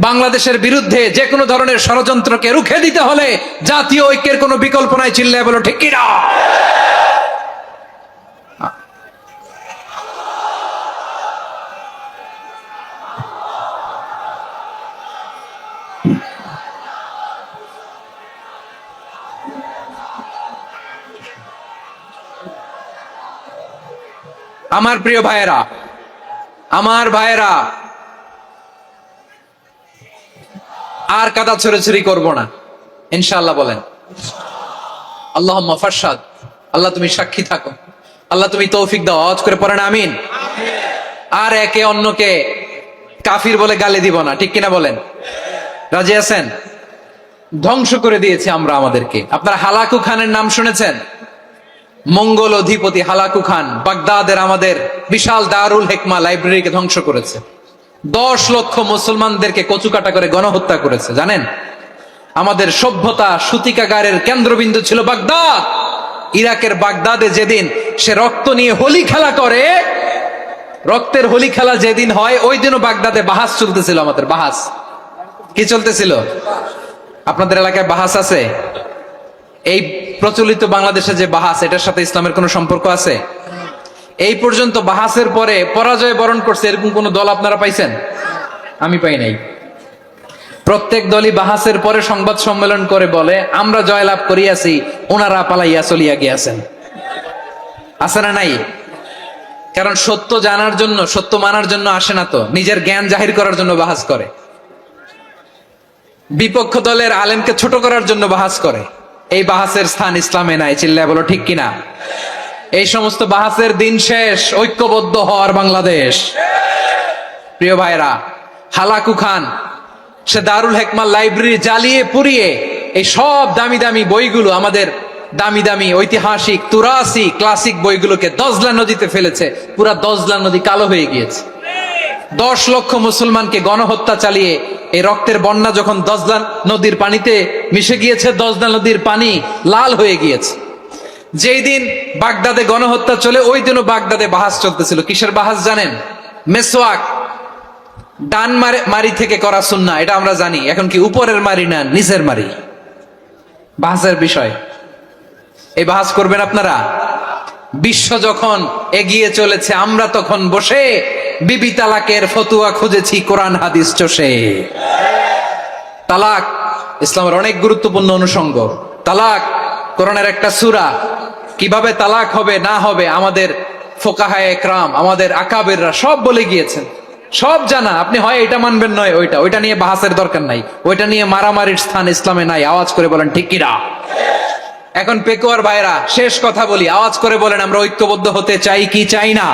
বাংলাদেশের বিরুদ্ধে যে কোনো ধরনের ষড়যন্ত্রকে রুখে দিতে হলে জাতীয় ঐক্যের কোনো বিকল্প নাই। চিল্লায় বলো ঠিক কিনা? আমার প্রিয় ভাইয়েরা, আমার ভাইয়েরা, আর কাদা ছড়াছড়ি করব না ইনশাআল্লাহ। বলেন আল্লাহুম্মা ফারশাদ। আল্লাহ তুমি সাক্ষী থাকো, আল্লাহ তুমি তৌফিক দাও। আওয়াজ করে পড়েন আমিন। আর একে অন্যকে কাফির বলে গালি দিব না, ঠিক কিনা বলেন? রাজি আছেন? ধ্বংস করে দিয়েছি আমরা আমাদেরকে। আপনারা হালাকু খানের নাম শুনেছেন? মঙ্গল অধিপতি হালাকু খান বাগদাদের আমাদের বিশাল দারুল হিকমা লাইব্রেরিকে ধ্বংস করেছে। 10 লক্ষ মুসলমানদেরকে কচুকাটা করে গণহত্যা করেছে। জানেন, আমাদের সভ্যতা সূতিকাগারের কেন্দ্রবিন্দু ছিল বাগদাদ। ইরাকের বাগদাদে যেদিন সে রক্ত নিয়ে হোলি খেলা করে, রক্তের হোলি খেলা যেদিন হয়, ওই দিনও বাগদাদে বাহাস চলতেছিল। আমাদের বাহাস কি চলতেছিল? আপনাদের এলাকায় বাহাস আছে? এই প্রচলিত বাংলাদেশে যে বাহাস, এটার সাথে ইসলামের কোনো সম্পর্ক আছে? এই পর্যন্ত বাহাসের পরে পরাজয় বরণ করছে এরকম কোন দল আপনারা পাইছেন? আমি পাই নাই। প্রত্যেক দলই বাহাসের পরে সংবাদ সম্মেলন করে বলে আমরা জয়লাভ করিয়াছি, ওনারা পালাইয়া চলিয়া গিয়াছেন। আছে না নাই? কারণ সত্য জানার জন্য, সত্য মানার জন্য আসে না তো, নিজের জ্ঞান জাহির করার জন্য বাহাস করে। বিপক্ষ দলের আলেমকে ছোট করার জন্য বাহাস করে। এই বাহাসের স্থান ইসলামে নাই। চিল্লায় বলো ঠিক কিনা? এই সমস্ত বাহাসের দিন শেষ। ঐক্যবদ্ধ হওয়ার বাংলাদেশ। প্রিয় ভাইরা, হালাকু খান সে দারুল হিকমা লাইব্রেরি জ্বালিয়ে পুড়িয়ে এই সব দামি দামি বইগুলো, আমাদের দামি দামি ঐতিহাসিক তুরাসি ক্লাসিক বইগুলোকে দজলা নদীতে ফেলেছে। পুরা দজলা নদী কালো হয়ে গিয়েছে। 10 লক্ষ মুসলমানকে গণহত্যা চালিয়ে এই রক্তের বন্যা যখন দজলা নদীর পানিতে মিশে গিয়েছে, দজলা নদীর পানি লাল হয়ে গিয়েছে। যেই দিন বাগদাদে গণহত্যা চলে, ওই দিনও বাগদাদে বাহাস চলতেছিল। কিসের বাহাস জানেন? মেসওয়াক, ডান মারি থেকে করা সুন্নাহ, এটা আমরা জানি। এখন কি উপরের মারি না নিচের মারি? বাহাসের বিষয়। এই বাহাস করবেন আপনারা? বিশ্ব যখন এগিয়ে চলেছে, আমরা তখন বসে বিবি তালাকের ফতুয়া খুঁজেছি কোরআন হাদিস চষে। তালাক ইসলামের অনেক গুরুত্বপূর্ণ অনুষঙ্গ। তালাক কোরআনের একটা সূরা। কিভাবে তালাক হবে না হবে আমাদের ফোকাহায়ে একরাম, আমাদের আকাবেররা সব বলে গিয়েছেন, সব জানা। আপনি হয় এটা মানবেন, নয় ওইটা নিয়ে বাহাসের দরকার নাই, ওইটা নিয়ে মারামারির স্থান ইসলামে নাই। আওয়াজ করে বলেন ঠিক কিনা? এখন পেকুয়ার ভাইরা, শেষ কথা বলি, আওয়াজ করে বলেন আমরা ঐক্যবদ্ধ হতে চাই কি চাই না?